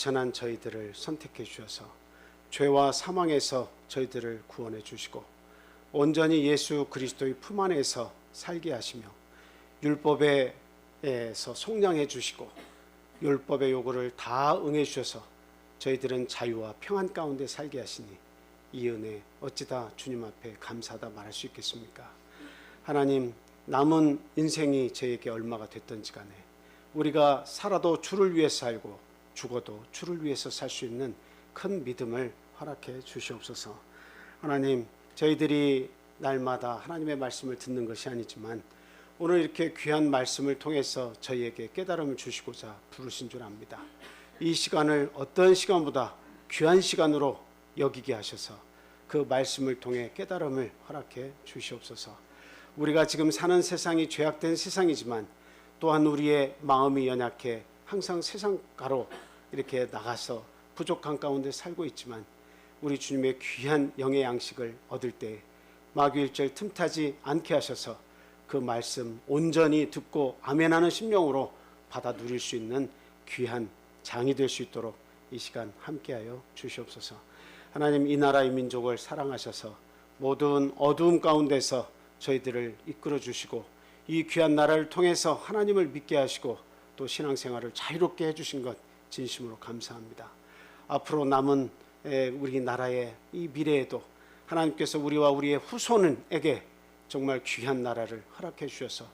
천한 저희들을 선택해 주셔서 죄와 사망에서 저희들을 구원해 주시고 온전히 예수 그리스도의 품 안에서 살게 하시며 율법에서 속량해 주시고 율법의 요구를 다 응해 주셔서 저희들은 자유와 평안 가운데 살게 하시니 이 은혜 어찌다 주님 앞에 감사하다 말할 수 있겠습니까? 하나님, 남은 인생이 저에게 얼마가 됐든지 간에 우리가 살아도 주를 위해서 살고 죽어도 주를 위해서 살 수 있는 큰 믿음을 허락해 주시옵소서. 하나님, 저희들이 날마다 하나님의 말씀을 듣는 것이 아니지만 오늘 이렇게 귀한 말씀을 통해서 저희에게 깨달음을 주시고자 부르신 줄 압니다. 이 시간을 어떤 시간보다 귀한 시간으로 여기게 하셔서 그 말씀을 통해 깨달음을 허락해 주시옵소서. 우리가 지금 사는 세상이 죄악된 세상이지만 또한 우리의 마음이 연약해 항상 세상가로 이렇게 나가서 부족한 가운데 살고 있지만 우리 주님의 귀한 영의 양식을 얻을 때 마귀일절 틈타지 않게 하셔서 그 말씀 온전히 듣고 아멘하는 심령으로 받아 누릴 수 있는 귀한 장이 될 수 있도록 이 시간 함께하여 주시옵소서. 하나님, 이 나라 이 민족을 사랑하셔서 모든 어두움 가운데서 저희들을 이끌어 주시고 이 귀한 나라를 통해서 하나님을 믿게 하시고 또 신앙생활을 자유롭게 해주신 것 진심으로 감사합니다. 앞으로 남은 우리 나라의 이 미래에도 하나님께서 우리와 우리의 후손에게 정말 귀한 나라를 허락해 주셔서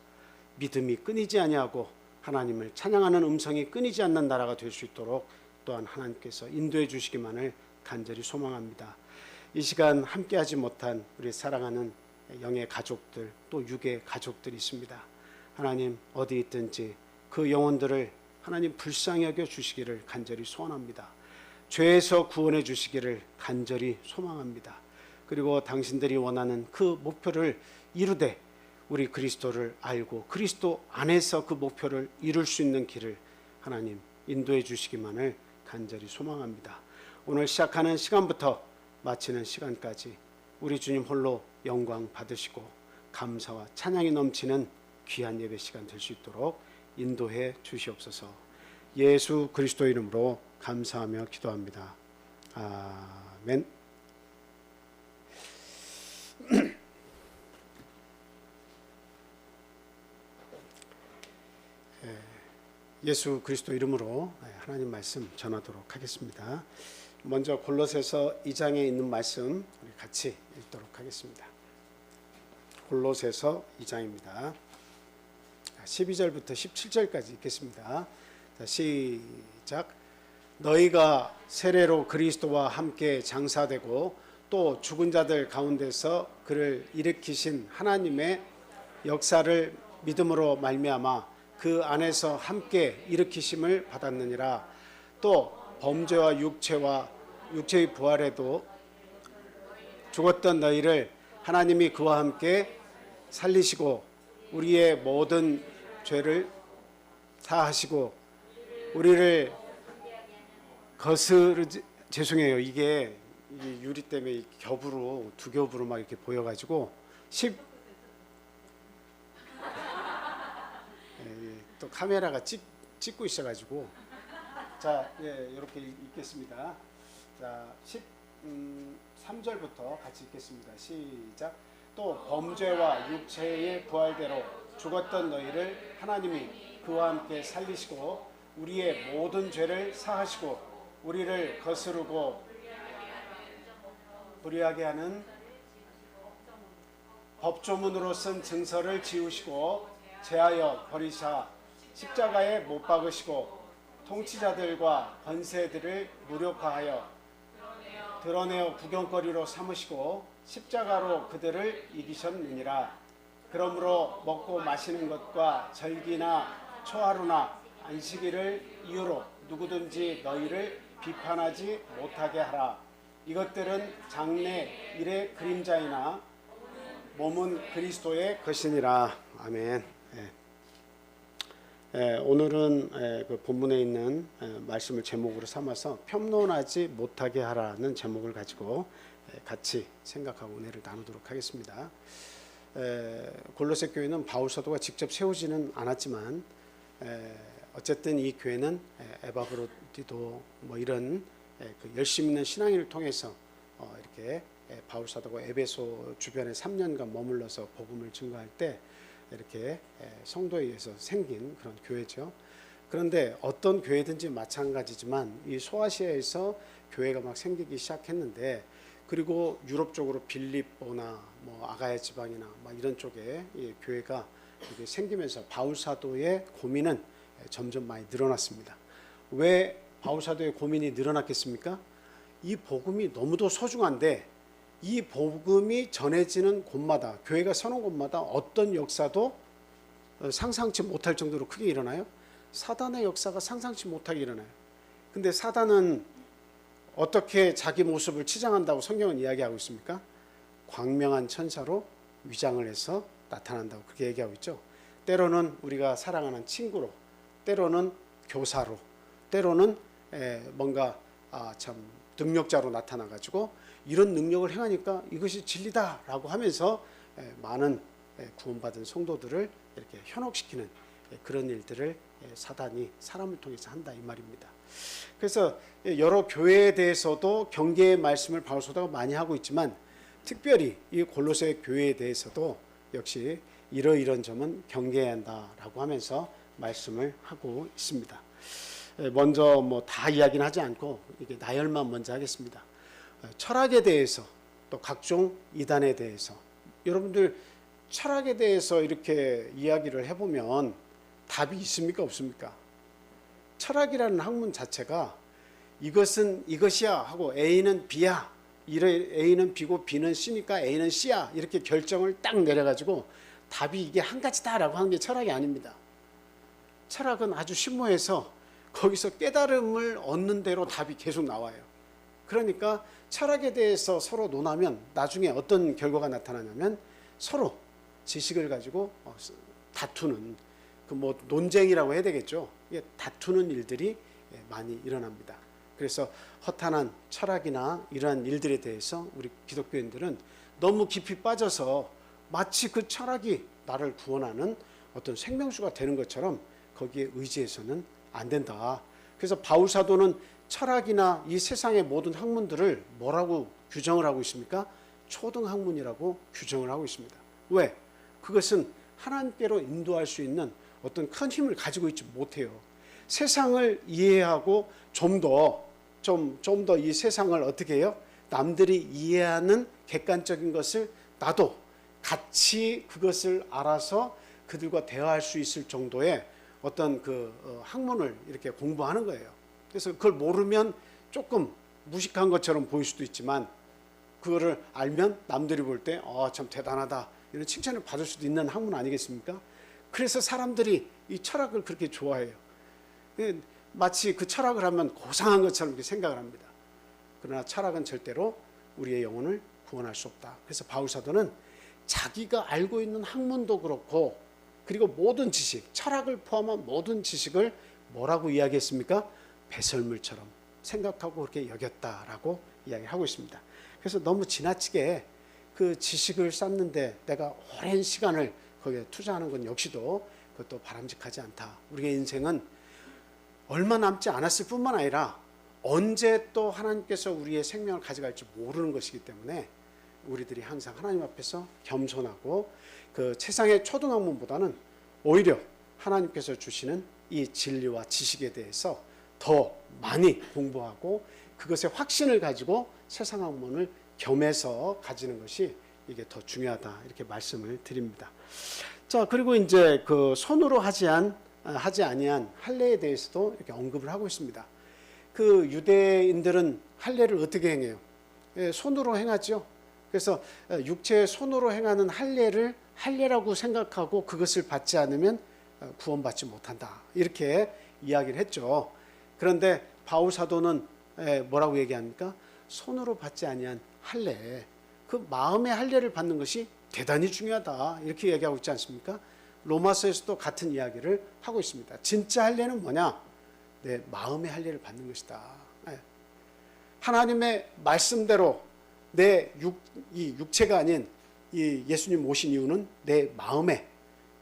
믿음이 끊이지 아니하고 하나님을 찬양하는 음성이 끊이지 않는 나라가 될 수 있도록 또한 하나님께서 인도해 주시기만을 간절히 소망합니다. 이 시간 함께하지 못한 우리 사랑하는 영의 가족들 또 육의 가족들이 있습니다. 하나님, 어디 있든지 그 영혼들을 하나님 불쌍히 여겨 주시기를 간절히 소원합니다. 죄에서 구원해 주시기를 간절히 소망합니다. 그리고 당신들이 원하는 그 목표를 이루되 우리 그리스도를 알고 그리스도 안에서 그 목표를 이룰 수 있는 길을 하나님 인도해 주시기만을 간절히 소망합니다. 오늘 시작하는 시간부터 마치는 시간까지 우리 주님 홀로 영광 받으시고 감사와 찬양이 넘치는 귀한 예배 시간 될 수 있도록 인도해 주시옵소서. 예수 그리스도 이름으로 감사하며 기도합니다. 아멘. 예수 그리스도 이름으로 하나님 말씀 전하도록 하겠습니다. 먼저 골로새서 2장에 있는 말씀 우리 같이 읽도록 하겠습니다. 골로새서 2장입니다. 12절부터 17절까지 읽겠습니다. 자, 시작. 너희가 세례로 그리스도와 함께 장사되고 또 죽은 자들 가운데서 그를 일으키신 하나님의 역사를 믿음으로 말미암아 그 안에서 함께 일으키심을 받았느니라. 또 범죄와 육체의 부활에도 죽었던 너희를 하나님이 그와 함께 살리시고 우리의 모든 죄를 사하시고 우리를 죄송해요. 이게 유리 때문에 겹으로 두 겹으로 막 이렇게 보여가지고 또 카메라가 찍고 있어가지고 자, 이렇게 읽겠습니다. 자, 13절부터 같이 읽겠습니다. 시작. 또 범죄와 육체의 부활대로 죽었던 너희를 하나님이 그와 함께 살리시고 우리의 모든 죄를 사하시고 우리를 거스르고 불의하게 하는 법조문으로 쓴 증서를 지우시고 제하여 버리사 십자가에 못 박으시고 통치자들과 권세들을 무력화하여 드러내어 구경거리로 삼으시고 십자가로 그들을 이기셨느니라. 그러므로 먹고 마시는 것과 절기나 초하루나 안식일을 이유로 누구든지 너희를 비판하지 못하게 하라. 이것들은 장래 일의 그림자이나 몸은 그리스도의 것이니라. 아멘. 오늘은 그 본문에 있는 말씀을 제목으로 삼아서 평론하지 못하게 하라는 제목을 가지고 같이 생각하고 은혜를 나누도록 하겠습니다. 골로새 교회는 바울 사도가 직접 세우지는 않았지만 어쨌든 이 교회는 에바브로디도 뭐 이런 그 열심 있는 신앙인을 통해서 이렇게 바울 사도가 에베소 주변에 3년간 머물러서 복음을 증거할 때 이렇게 성도에 의해서 생긴 그런 교회죠. 그런데 어떤 교회든지 마찬가지지만 이 소아시아에서 교회가 막 생기기 시작했는데, 그리고 유럽 쪽으로 빌립보나 뭐 아가야 지방이나 막 이런 쪽에 이 교회가 이게 생기면서 바울 사도의 고민은 점점 많이 늘어났습니다. 왜 바울 사도의 고민이 늘어났겠습니까? 이 복음이 너무도 소중한데 이 복음이 전해지는 곳마다, 교회가 서는 곳마다 어떤 역사도 상상치 못할 정도로 크게 일어나요. 사단의 역사가 상상치 못하게 일어나요. 근데 사단은 어떻게 자기 모습을 치장한다고 성경은 이야기하고 있습니까? 광명한 천사로 위장을 해서 나타난다고 그렇게 얘기하고 있죠. 때로는 우리가 사랑하는 친구로, 때로는 교사로, 때로는 뭔가 참 능력자로 나타나가지고 이런 능력을 행하니까 이것이 진리다라고 하면서 많은 구원받은 성도들을 이렇게 현혹시키는 그런 일들을 사단이 사람을 통해서 한다 이 말입니다. 그래서 여러 교회에 대해서도 경계의 말씀을 바울 사도가 많이 하고 있지만, 특별히 이 골로새 교회에 대해서도 역시 이러이런 점은 경계해야 한다라고 하면서 말씀을 하고 있습니다. 먼저 뭐 다 이야기는 하지 않고 이게 나열만 먼저 하겠습니다. 철학에 대해서, 또 각종 이단에 대해서, 여러분들 철학에 대해서 이렇게 이야기를 해보면 답이 있습니까 없습니까? 철학이라는 학문 자체가 이것은 이것이야 하고 A는 B야, A는 B고 B는 C니까 A는 C야, 이렇게 결정을 딱 내려가지고 답이 이게 한 가지다라고 하는 게 철학이 아닙니다. 철학은 아주 심오해서 거기서 깨달음을 얻는 대로 답이 계속 나와요. 그러니까 철학에 대해서 서로 논하면 나중에 어떤 결과가 나타나냐면 서로 지식을 가지고 다투는, 그 뭐 논쟁이라고 해야 되겠죠. 이게 다투는 일들이 많이 일어납니다. 그래서 허탄한 철학이나 이러한 일들에 대해서 우리 기독교인들은 너무 깊이 빠져서 마치 그 철학이 나를 구원하는 어떤 생명수가 되는 것처럼 거기에 의지해서는 안 된다. 그래서 바울 사도는 철학이나 이 세상의 모든 학문들을 뭐라고 규정을 하고 있습니까? 초등학문이라고 규정을 하고 있습니다. 왜? 그것은 하나님께로 인도할 수 있는 어떤 큰 힘을 가지고 있지 못해요. 세상을 이해하고 좀 더 이 세상을 어떻게 해요? 남들이 이해하는 객관적인 것을 나도 같이 그것을 알아서 그들과 대화할 수 있을 정도의 어떤 그 학문을 이렇게 공부하는 거예요. 그래서 그걸 모르면 조금 무식한 것처럼 보일 수도 있지만, 그거를 알면 남들이 볼 때 참 대단하다 이런 칭찬을 받을 수도 있는 학문 아니겠습니까? 그래서 사람들이 이 철학을 그렇게 좋아해요. 마치 그 철학을 하면 고상한 것처럼 이렇게 생각을 합니다. 그러나 철학은 절대로 우리의 영혼을 구원할 수 없다. 그래서 바울 사도는 자기가 알고 있는 학문도 그렇고, 그리고 모든 지식, 철학을 포함한 모든 지식을 뭐라고 이야기했습니까? 배설물처럼 생각하고 그렇게 여겼다라고 이야기하고 있습니다. 그래서 너무 지나치게 그 지식을 쌓는데 내가 오랜 시간을 거기에 투자하는 건 역시도 그것도 바람직하지 않다. 우리의 인생은 얼마 남지 않았을 뿐만 아니라 언제 또 하나님께서 우리의 생명을 가져갈지 모르는 것이기 때문에 우리들이 항상 하나님 앞에서 겸손하고 그 세상의 초등학문보다는 오히려 하나님께서 주시는 이 진리와 지식에 대해서 더 많이 공부하고 그것의 확신을 가지고 세상 학문을 겸해서 가지는 것이 이게 더 중요하다, 이렇게 말씀을 드립니다. 자, 그리고 이제 그 손으로 하지 아니한 할례에 대해서도 이렇게 언급을 하고 있습니다. 그 유대인들은 할례를 어떻게 행해요? 손으로 행하죠. 그래서 육체의 손으로 행하는 할례를 할례라고 생각하고 그것을 받지 않으면 구원받지 못한다, 이렇게 이야기를 했죠. 그런데 바울 사도는 뭐라고 얘기합니까? 손으로 받지 아니한 할례, 그 마음의 할례를 받는 것이 대단히 중요하다, 이렇게 얘기하고 있지 않습니까? 로마서에서도 같은 이야기를 하고 있습니다. 진짜 할례는 뭐냐? 내 마음의 할례를 받는 것이다. 하나님의 말씀대로 이 육체가 아닌 이 예수님 오신 이유는 내 마음에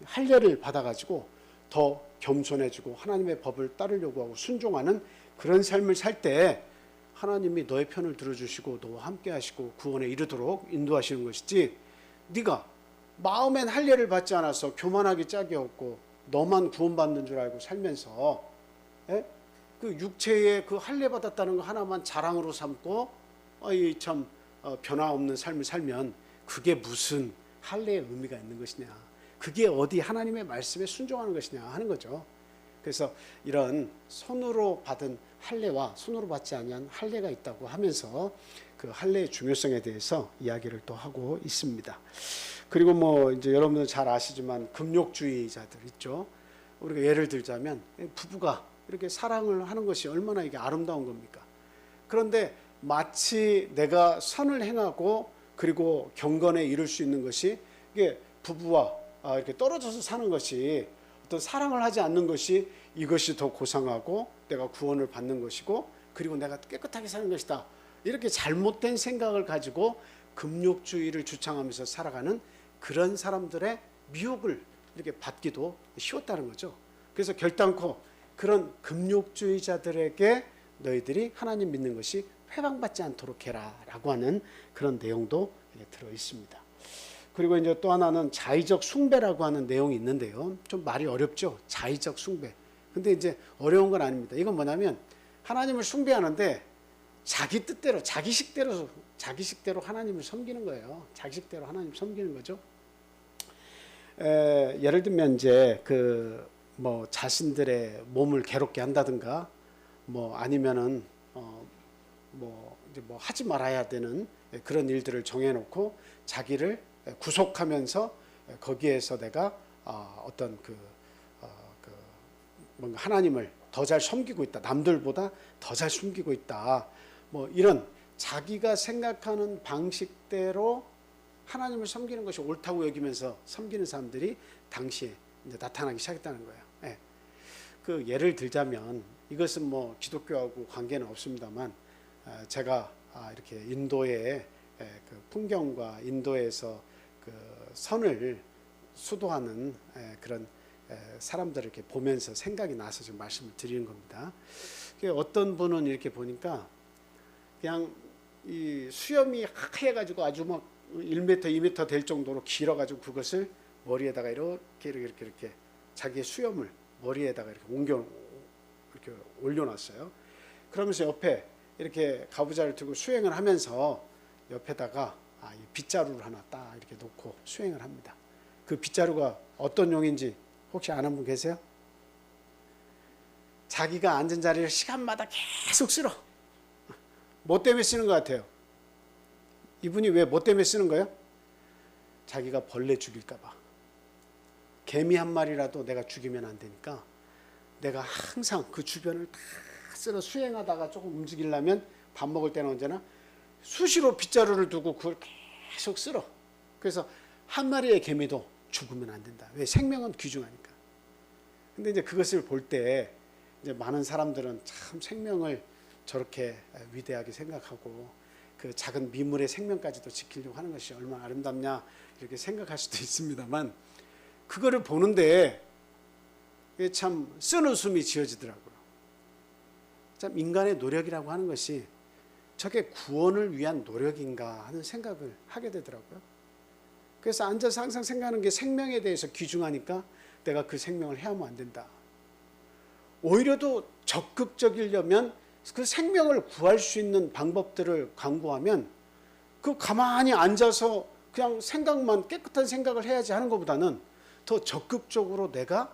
할례를 받아가지고 더 겸손해지고 하나님의 법을 따르려고 하고 순종하는 그런 삶을 살 때 하나님이 너의 편을 들어주시고 너와 함께 하시고 구원에 이르도록 인도하시는 것이지, 네가 마음엔 할례를 받지 않아서 교만하기 짝이 없고 너만 구원받는 줄 알고 살면서 그 육체의 그 할례 받았다는 거 하나만 자랑으로 삼고 참 변화 없는 삶을 살면 그게 무슨 할례의 의미가 있는 것이냐, 그게 어디 하나님의 말씀에 순종하는 것이냐 하는 거죠. 그래서 이런 손으로 받은 할례와 손으로 받지 아니한 할례가 있다고 하면서 그 할례의 중요성에 대해서 이야기를 또 하고 있습니다. 그리고 뭐 이제 여러분들 잘 아시지만 금욕주의자들 있죠. 우리가 예를 들자면 부부가 이렇게 사랑을 하는 것이 얼마나 이게 아름다운 겁니까? 그런데 마치 내가 선을 행하고 그리고 경건에 이룰 수 있는 것이 이게 부부와 이렇게 떨어져서 사는 것이, 어떤 사랑을 하지 않는 것이 이것이 더 고상하고 내가 구원을 받는 것이고 그리고 내가 깨끗하게 사는 것이다, 이렇게 잘못된 생각을 가지고 금욕주의를 주창하면서 살아가는 그런 사람들의 미혹을 이렇게 받기도 쉬웠다는 거죠. 그래서 결단코 그런 금욕주의자들에게 너희들이 하나님 믿는 것이 회방받지 않도록 해라 라고 하는 그런 내용도 들어 있습니다. 그리고 이제 또 하나는 자의적 숭배라고 하는 내용이 있는데요. 좀 말이 어렵죠. 자의적 숭배. 근데 이제 어려운 건 아닙니다. 이건 뭐냐면 하나님을 숭배하는데 자기 뜻대로, 자기식대로 하나님을 섬기는 거예요. 자기식대로 하나님 섬기는 거죠. 예를 들면 이제 뭐 자신들의 몸을 괴롭게 한다든가, 뭐 아니면은 뭐 이제 뭐 하지 말아야 되는 그런 일들을 정해놓고 자기를 구속하면서 거기에서 내가 어떤 뭔가 하나님을 더 잘 섬기고 있다, 남들보다 더 잘 숨기고 있다, 뭐 이런 자기가 생각하는 방식대로 하나님을 섬기는 것이 옳다고 여기면서 섬기는 사람들이 당시에 이제 나타나기 시작했다는 거예요. 그 예를 들자면, 이것은 뭐 기독교하고 관계는 없습니다만, 제가 이렇게 인도의 그 풍경과 인도에서 그 선을 수도하는 그런 사람들을 이렇게 보면서 생각이 나서 지금 말씀을 드리는 겁니다. 어떤 분은 이렇게 보니까 그냥 이 수염이 하얘가지고 아주 막 1m, 2m 될 정도로 길어가지고 그것을 머리에다가 이렇게 자기의 수염을 머리에다가 이렇게 올려놨어요. 그러면서 옆에 이렇게 가부좌를 두고 수행을 하면서 옆에다가 이 빗자루를 하나 딱 이렇게 놓고 수행을 합니다. 그 빗자루가 어떤 용인지 혹시 아는 분 계세요? 자기가 앉은 자리를 시간마다 계속 쓸어. 뭐 때문에 쓰는 것 같아요? 이분이 왜 뭐 때문에 쓰는 거예요? 자기가 벌레 죽일까 봐. 개미 한 마리라도 내가 죽이면 안 되니까 내가 항상 그 주변을 다 쓸어. 수행하다가 조금 움직이려면 밥 먹을 때는 언제나 수시로 빗자루를 두고 그걸 계속 쓸어. 그래서 한 마리의 개미도 죽으면 안 된다. 왜? 생명은 귀중하니까. 근데 이제 그것을 볼 때 이제 많은 사람들은 참 생명을 저렇게 위대하게 생각하고 그 작은 미물의 생명까지도 지키려고 하는 것이 얼마나 아름답냐 이렇게 생각할 수도 있습니다만, 그거를 보는데 참 쓴웃음이 지어지더라고요. 참 인간의 노력이라고 하는 것이 저게 구원을 위한 노력인가 하는 생각을 하게 되더라고요. 그래서 앉아서 항상 생각하는 게 생명에 대해서 귀중하니까 내가 그 생명을 해하면 안 된다. 오히려 더 적극적이려면 그 생명을 구할 수 있는 방법들을 강구하면 그 가만히 앉아서 그냥 생각만, 깨끗한 생각을 해야지 하는 것보다는 더 적극적으로 내가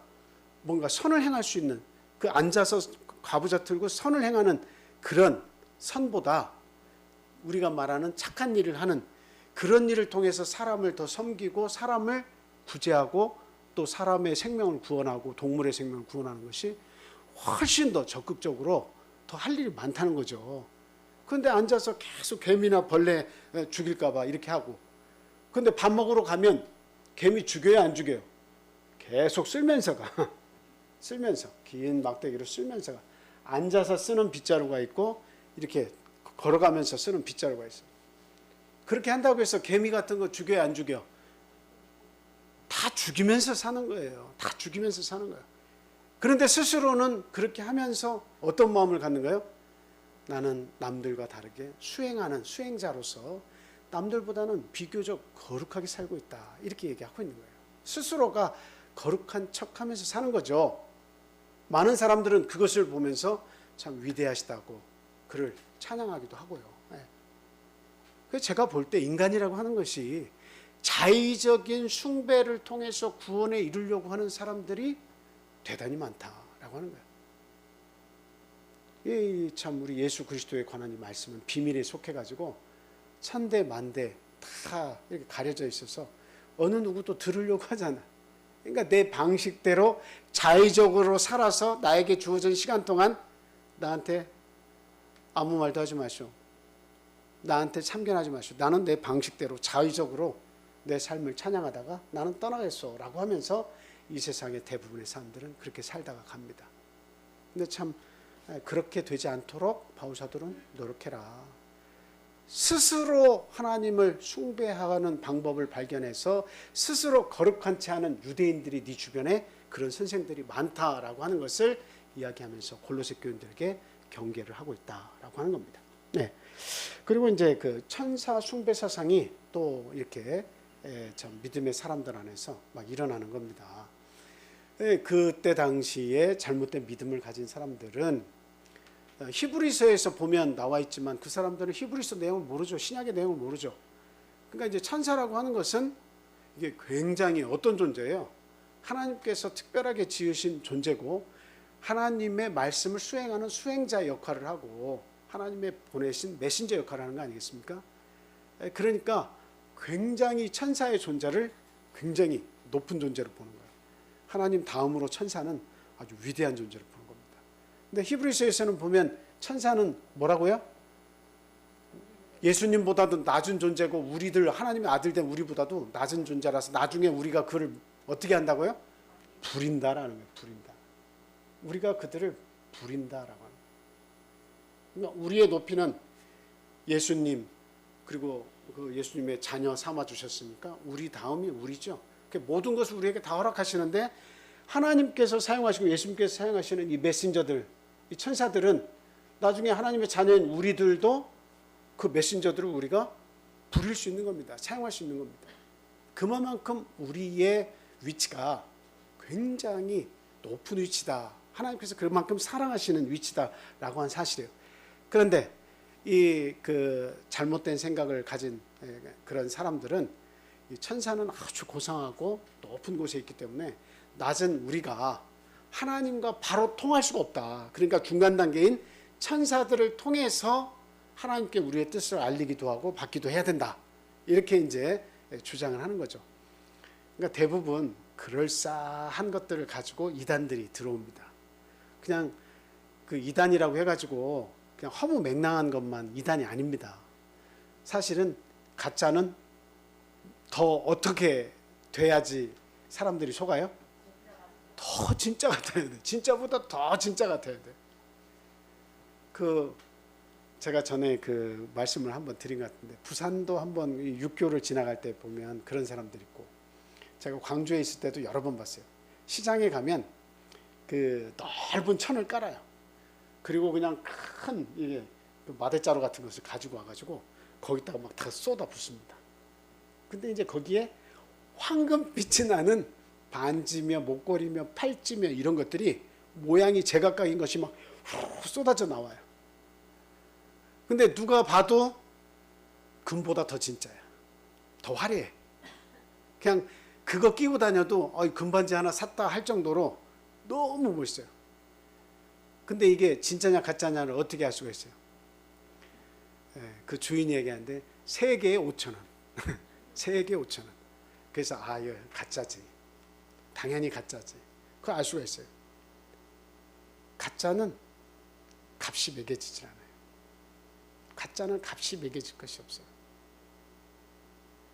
뭔가 선을 행할 수 있는, 그 앉아서 가부좌 틀고 선을 행하는 그런 선보다 우리가 말하는 착한 일을 하는 그런 일을 통해서 사람을 더 섬기고 사람을 구제하고 또 사람의 생명을 구원하고 동물의 생명을 구원하는 것이 훨씬 더 적극적으로 더 할 일이 많다는 거죠. 그런데 앉아서 계속 개미나 벌레 죽일까 봐 이렇게 하고, 근데 밥 먹으러 가면 개미 죽여요, 안 죽여요? 계속 쓸면서 긴 막대기로 쓸면서 앉아서 쓰는 빗자루가 있고 이렇게 걸어가면서 쓰는 빗자루가 있어요. 그렇게 한다고 해서 개미 같은 거 죽여요, 안 죽여? 다 죽이면서 사는 거예요. 다 죽이면서 사는 거예요. 그런데 스스로는 그렇게 하면서 어떤 마음을 갖는가요? 나는 남들과 다르게 수행하는 수행자로서 남들보다는 비교적 거룩하게 살고 있다, 이렇게 얘기하고 있는 거예요. 스스로가 거룩한 척하면서 사는 거죠. 많은 사람들은 그것을 보면서 참 위대하시다고 그를 찬양하기도 하고요. 그래서 제가 볼 때 인간이라고 하는 것이 자의적인 숭배를 통해서 구원에 이르려고 하는 사람들이 대단히 많다라고 하는 거예요. 참 우리 예수 그리스도에 관한 이 말씀은 비밀에 속해가지고 천대 만대 다 이렇게 가려져 있어서 어느 누구도 들으려고 하잖아. 그러니까 내 방식대로 자의적으로 살아서 나에게 주어진 시간 동안 나한테 아무 말도 하지 마시오. 나한테 참견하지 마시오. 나는 내 방식대로 자의적으로 내 삶을 찬양하다가 나는 떠나겠소 라고 하면서 이 세상의 대부분의 사람들은 그렇게 살다가 갑니다. 근데 참 그렇게 되지 않도록 바울사도는 노력해라. 스스로 하나님을 숭배하는 방법을 발견해서 스스로 거룩한 채 하는 유대인들이 네 주변에 그런 선생들이 많다라고 하는 것을 이야기하면서 골로새 교인들에게 경계를 하고 있다라고 하는 겁니다. 네. 그리고 이제 그 천사 숭배 사상이 또 이렇게 참 믿음의 사람들 안에서 막 일어나는 겁니다. 그때 당시에 잘못된 믿음을 가진 사람들은 히브리서에서 보면 나와 있지만 그 사람들은 히브리서 내용을 모르죠. 신약의 내용을 모르죠. 그러니까 이제 천사라고 하는 것은 이게 굉장히 어떤 존재예요? 하나님께서 특별하게 지으신 존재고 하나님의 말씀을 수행하는 수행자 역할을 하고 하나님의 보내신 메신저 역할을 하는 거 아니겠습니까? 그러니까 굉장히 천사의 존재를 굉장히 높은 존재로 보는 거예요. 하나님 다음으로 천사는 아주 위대한 존재로 보는 겁니다. 근데 히브리서에서는 보면 천사는 뭐라고요? 예수님보다도 낮은 존재고 우리들 하나님의 아들 된 우리보다도 낮은 존재라서 나중에 우리가 그를 어떻게 한다고요? 부린다라는 거예요. 부린다. 우리가 그들을 부린다라고 하는 거예요. 그러니까 우리의 높이는 예수님 그리고 그 예수님의 자녀 삼아 주셨으니까 우리 다음이 우리죠. 모든 것을 우리에게 다 허락하시는데 하나님께서 사용하시고 예수님께서 사용하시는 이 메신저들, 이 천사들은 나중에 하나님의 자녀인 우리들도 그 메신저들을 우리가 부릴 수 있는 겁니다. 사용할 수 있는 겁니다. 그만큼 우리의 위치가 굉장히 높은 위치다. 하나님께서 그만큼 사랑하시는 위치다라고 한 사실이에요. 그런데 이 그 잘못된 생각을 가진 그런 사람들은 이 천사는 아주 고상하고 높은 곳에 있기 때문에 낮은 우리가 하나님과 바로 통할 수가 없다. 그러니까 중간 단계인 천사들을 통해서 하나님께 우리의 뜻을 알리기도 하고 받기도 해야 된다. 이렇게 이제 주장을 하는 거죠. 그러니까 대부분 그럴싸한 것들을 가지고 이단들이 들어옵니다. 그냥 그 이단이라고 해가지고 그냥 허무맹랑한 것만 이단이 아닙니다. 사실은 가짜는 더 어떻게 돼야지 사람들이 속아요? 더 진짜 같아야 돼. 진짜보다 더 진짜 같아야 돼. 제가 전에 그 말씀을 한번 드린 것 같은데 부산도 한번 육교를 지나갈 때 보면 그런 사람들 있고 제가 광주에 있을 때도 여러 번 봤어요. 시장에 가면 그 넓은 천을 깔아요. 그리고 그냥 큰 이게 마대자루 같은 것을 가지고 와가지고 거기다가 막 다 쏟아 붓습니다. 근데 이제 거기에 황금빛이 나는 반지며 목걸이며 팔찌며 이런 것들이 모양이 제각각인 것이 막 쏟아져 나와요. 근데 누가 봐도 금보다 더 진짜야. 더 화려해. 그냥 그거 끼고 다녀도 금반지 하나 샀다 할 정도로 너무 멋있어요. 근데 이게 진짜냐 가짜냐를 어떻게 알 수가 있어요? 그 주인이 얘기하는데 3개에 5,000원. 3개에 5,000원. 그래서 이거 가짜지. 당연히 가짜지. 그걸 알 수가 있어요. 가짜는 값이 매겨지질 않아요. 가짜는 값이 매겨질 것이 없어요.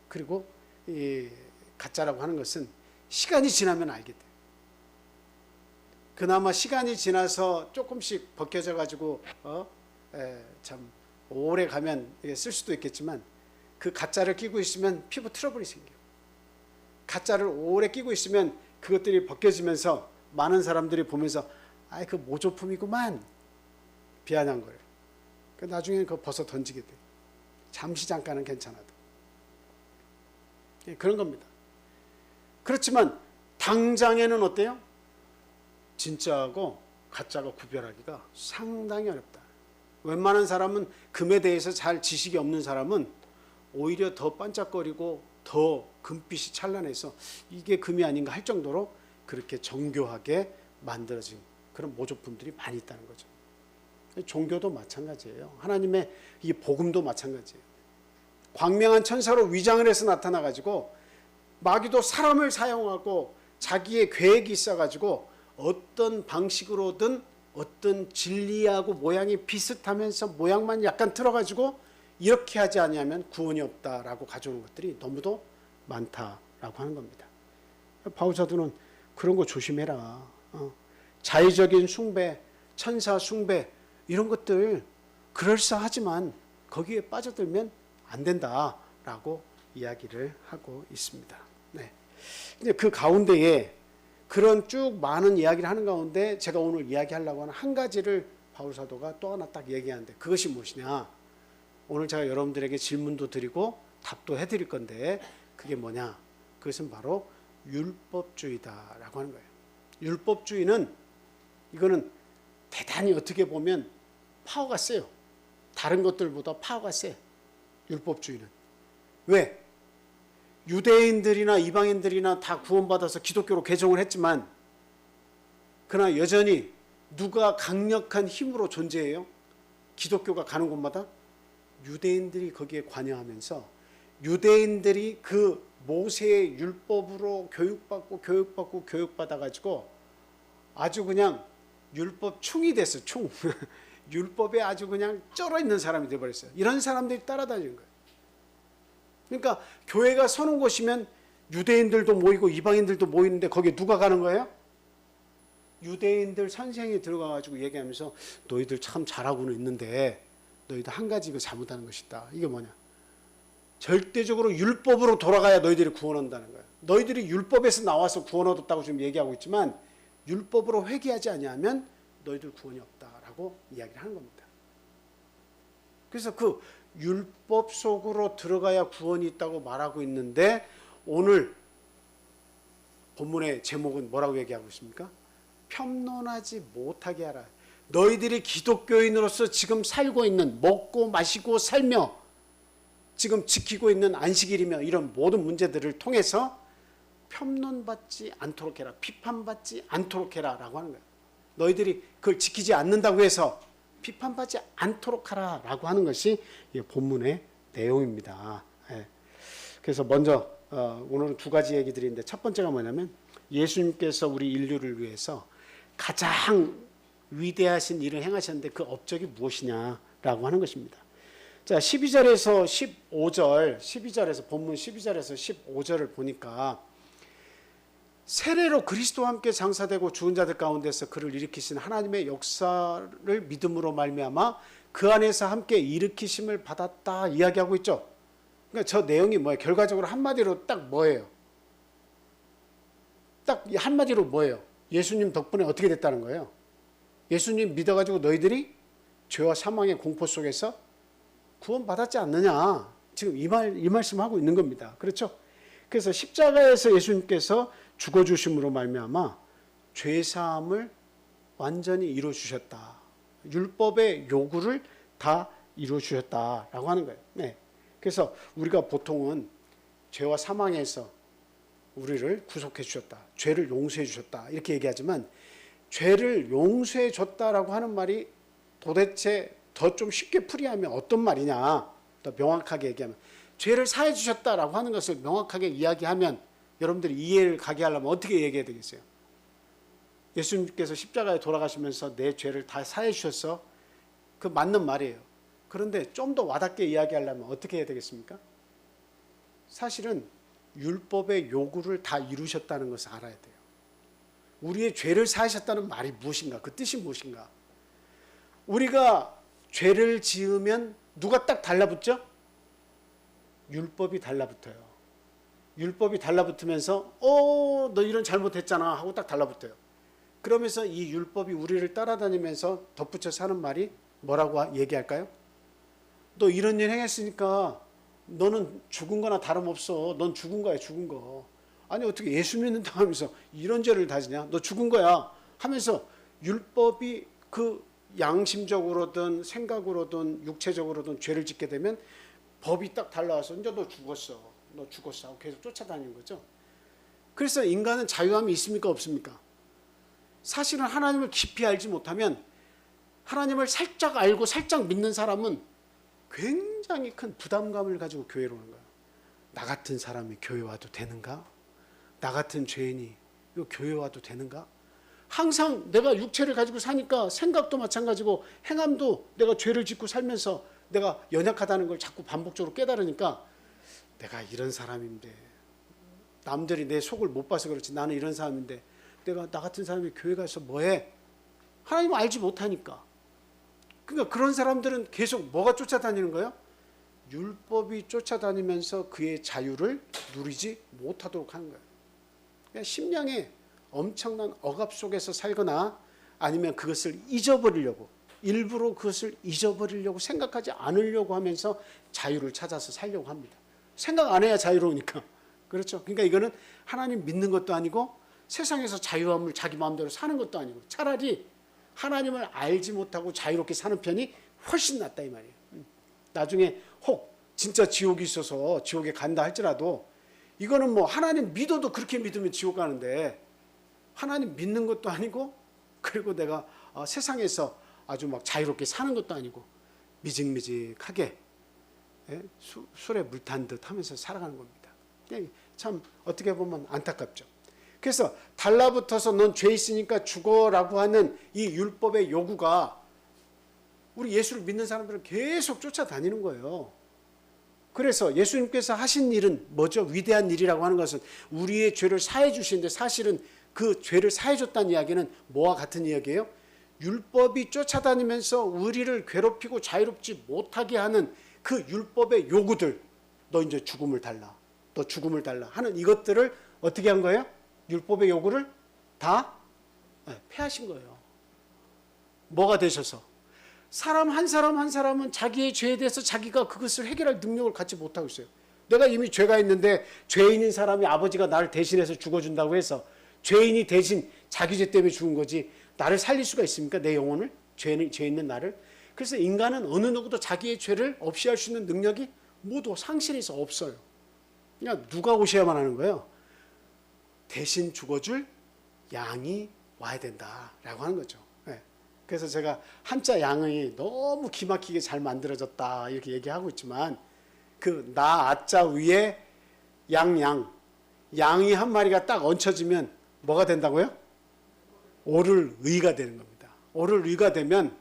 그리고 이 가짜라고 하는 것은 시간이 지나면 알게 돼요. 그나마 시간이 지나서 조금씩 벗겨져 가지고 참 오래 가면 쓸 수도 있겠지만 그 가짜를 끼고 있으면 피부 트러블이 생겨요. 가짜를 오래 끼고 있으면 그것들이 벗겨지면서 많은 사람들이 보면서 아이 그 모조품이구만 비아냥 거예요. 나중에는 그거 벗어 던지게 돼. 잠시 잠깐은 괜찮아도. 그런 겁니다. 그렇지만 당장에는 어때요? 진짜하고 가짜가 구별하기가 상당히 어렵다. 웬만한 사람은 금에 대해서 잘 지식이 없는 사람은 오히려 더 반짝거리고 더 금빛이 찬란해서 이게 금이 아닌가 할 정도로 그렇게 정교하게 만들어진 그런 모조품들이 많이 있다는 거죠. 종교도 마찬가지예요. 하나님의 이 복음도 마찬가지예요. 광명한 천사로 위장을 해서 나타나가지고 마귀도 사람을 사용하고 자기의 계획이 있어가지고 어떤 방식으로든 어떤 진리하고 모양이 비슷하면서 모양만 약간 틀어가지고 이렇게 하지 아니하면 구원이 없다라고 가져오는 것들이 너무도 많다라고 하는 겁니다. 바울 사도는 그런 거 조심해라. 자의적인 숭배, 천사 숭배 이런 것들 그럴싸하지만 거기에 빠져들면 안 된다라고 이야기를 하고 있습니다. 네. 근데 그 가운데에 그런 쭉 많은 이야기를 하는 가운데 제가 오늘 이야기하려고 하는 한 가지를 바울 사도가 또 하나 딱 얘기하는데 그것이 무엇이냐? 오늘 제가 여러분들에게 질문도 드리고 답도 해드릴 건데 그게 뭐냐? 그것은 바로 율법주의다라고 하는 거예요. 율법주의는 이거는 대단히 어떻게 보면 파워가 세요. 다른 것들보다 파워가 세. 율법주의는. 왜? 유대인들이나 이방인들이나 다 구원받아서 기독교로 개종을 했지만 그러나 여전히 누가 강력한 힘으로 존재해요? 기독교가 가는 곳마다 유대인들이 거기에 관여하면서 유대인들이 그 모세의 율법으로 교육받아가지고 아주 그냥 율법 충이 됐어. 충. 율법에 아주 그냥 쩔어 있는 사람이 되어버렸어요. 이런 사람들이 따라다니는 거예요. 그러니까 교회가 서는 곳이면 유대인들도 모이고 이방인들도 모이는데 거기에 누가 가는 거예요? 유대인들 선생이 들어가가지고 얘기하면서 너희들 참 잘하고는 있는데 너희들 한 가지 이거 잘못하는 것이다. 이게 뭐냐? 절대적으로 율법으로 돌아가야 너희들이 구원한다는 거예요. 너희들이 율법에서 나와서 구원 얻었다고 지금 얘기하고 있지만 율법으로 회개하지 아니하면 너희들 구원이 없다라고 이야기를 하는 겁니다. 그래서 그 율법 속으로 들어가야 구원이 있다고 말하고 있는데 오늘 본문의 제목은 뭐라고 얘기하고 있습니까? 편론하지 못하게 하라. 너희들이 기독교인으로서 지금 살고 있는 먹고 마시고 살며 지금 지키고 있는 안식일이며 이런 모든 문제들을 통해서 편론받지 않도록 해라. 비판받지 않도록 해라 라고 하는 거예요. 너희들이 그걸 지키지 않는다고 해서 비판받지 않도록 하라 라고 하는 것이 본문의 내용입니다. 그래서 먼저 오늘은 두 가지 얘기 드리는데 첫 번째가 뭐냐면 예수님께서 우리 인류를 위해서 가장 위대하신 일을 행하셨는데 그 업적이 무엇이냐라고 하는 것입니다. 자, 12절에서 15절, 12절에서 본문 12절에서 15절을 보니까 세례로 그리스도와 함께 장사되고 죽은 자들 가운데서 그를 일으키신 하나님의 역사를 믿음으로 말미암아 그 안에서 함께 일으키심을 받았다 이야기하고 있죠. 그러니까 저 내용이 뭐예요? 결과적으로 한마디로 딱 뭐예요? 딱 한마디로 뭐예요? 예수님 덕분에 어떻게 됐다는 거예요? 예수님 믿어가지고 너희들이 죄와 사망의 공포 속에서 구원받았지 않느냐. 지금 이 말씀하고 있는 겁니다. 그렇죠? 그래서 십자가에서 예수님께서 죽어주심으로 말미암아 죄사함을 완전히 이루어주셨다. 율법의 요구를 다 이루어주셨다라고 하는 거예요. 네. 그래서 우리가 보통은 죄와 사망에서 우리를 구속해 주셨다. 죄를 용서해 주셨다. 이렇게 얘기하지만 죄를 용서해 줬다라고 하는 말이 도대체 더 좀 쉽게 풀이하면 어떤 말이냐. 더 명확하게 얘기하면 죄를 사해 주셨다라고 하는 것을 명확하게 이야기하면 여러분들이 이해를 가게 하려면 어떻게 얘기해야 되겠어요? 예수님께서 십자가에 돌아가시면서 내 죄를 다 사해 주셨어. 그 맞는 말이에요. 그런데 좀 더 와닿게 이야기하려면 어떻게 해야 되겠습니까? 사실은 율법의 요구를 다 이루셨다는 것을 알아야 돼요. 우리의 죄를 사하셨다는 말이 무엇인가? 그 뜻이 무엇인가? 우리가 죄를 지으면 누가 딱 달라붙죠? 율법이 달라붙어요. 율법이 달라붙으면서 너 이런 잘못했잖아 하고 딱 달라붙어요. 그러면서 이 율법이 우리를 따라다니면서 덧붙여서 하는 말이 뭐라고 얘기할까요? 너 이런 일 행했으니까 너는 죽은 거나 다름없어. 넌 죽은 거야, 죽은 거. 아니 어떻게 예수 믿는다 하면서 이런 죄를 다지냐? 너 죽은 거야 하면서 율법이 그 양심적으로든 생각으로든 육체적으로든 죄를 짓게 되면 법이 딱 달라와서 이제 너 죽었어. 너 죽었어 하고 계속 쫓아다니는 거죠. 그래서 인간은 자유함이 있습니까 없습니까? 사실은 하나님을 깊이 알지 못하면 하나님을 살짝 알고 살짝 믿는 사람은 굉장히 큰 부담감을 가지고 교회로 오는 거야. 나 같은 사람이 교회 와도 되는가? 나 같은 죄인이 이 교회 와도 되는가? 항상 내가 육체를 가지고 사니까 생각도 마찬가지고 행함도 내가 죄를 짓고 살면서 내가 연약하다는 걸 자꾸 반복적으로 깨달으니까 내가 이런 사람인데 남들이 내 속을 못 봐서 그렇지 나는 이런 사람인데 내가 나 같은 사람이 교회 가서 뭐해? 하나님을 알지 못하니까. 그러니까 그런 사람들은 계속 뭐가 쫓아다니는 거예요? 율법이 쫓아다니면서 그의 자유를 누리지 못하도록 하는 거예요. 그러니까 심령의 엄청난 억압 속에서 살거나 아니면 그것을 잊어버리려고 일부러 그것을 잊어버리려고 생각하지 않으려고 하면서 자유를 찾아서 살려고 합니다. 생각 안 해야 자유로우니까. 그렇죠? 그러니까 이거는 하나님 믿는 것도 아니고 세상에서 자유함을 자기 마음대로 사는 것도 아니고 차라리 하나님을 알지 못하고 자유롭게 사는 편이 훨씬 낫다 이 말이에요. 나중에 혹 진짜 지옥이 있어서 지옥에 간다 할지라도 이거는 뭐 하나님 믿어도 그렇게 믿으면 지옥 가는데 하나님 믿는 것도 아니고 그리고 내가 세상에서 아주 막 자유롭게 사는 것도 아니고 미직미직하게 술에 물 탄 듯 하면서 살아가는 겁니다. 참 어떻게 보면 안타깝죠. 그래서 달라붙어서 넌 죄 있으니까 죽어라고 하는 이 율법의 요구가 우리 예수를 믿는 사람들은 계속 쫓아다니는 거예요. 그래서 예수님께서 하신 일은 뭐죠? 위대한 일이라고 하는 것은 우리의 죄를 사해 주시는데 사실은 그 죄를 사해 줬다는 이야기는 뭐와 같은 이야기예요? 율법이 쫓아다니면서 우리를 괴롭히고 자유롭지 못하게 하는 그 율법의 요구들, 너 이제 죽음을 달라, 너 죽음을 달라 하는 이것들을 어떻게 한 거예요? 율법의 요구를 다 폐하신 거예요. 뭐가 되셔서? 사람 한 사람은 자기의 죄에 대해서 자기가 그것을 해결할 능력을 갖지 못하고 있어요. 내가 이미 죄가 있는데 죄인인 사람이 아버지가 나를 대신해서 죽어준다고 해서 죄인이 대신 자기 죄 때문에 죽은 거지 나를 살릴 수가 있습니까? 내 영혼을? 죄 있는 나를? 그래서 인간은 어느 누구도 자기의 죄를 없이 할 수 있는 능력이 모두 상실해서 없어요. 그냥 누가 오셔야만 하는 거예요? 대신 죽어줄 양이 와야 된다라고 하는 거죠. 그래서 제가 한자 양이 너무 기막히게 잘 만들어졌다 이렇게 얘기하고 있지만 그 나 아자 위에 양이 한 마리가 딱 얹혀지면 뭐가 된다고요? 오를 의가 되는 겁니다. 오를 의가 되면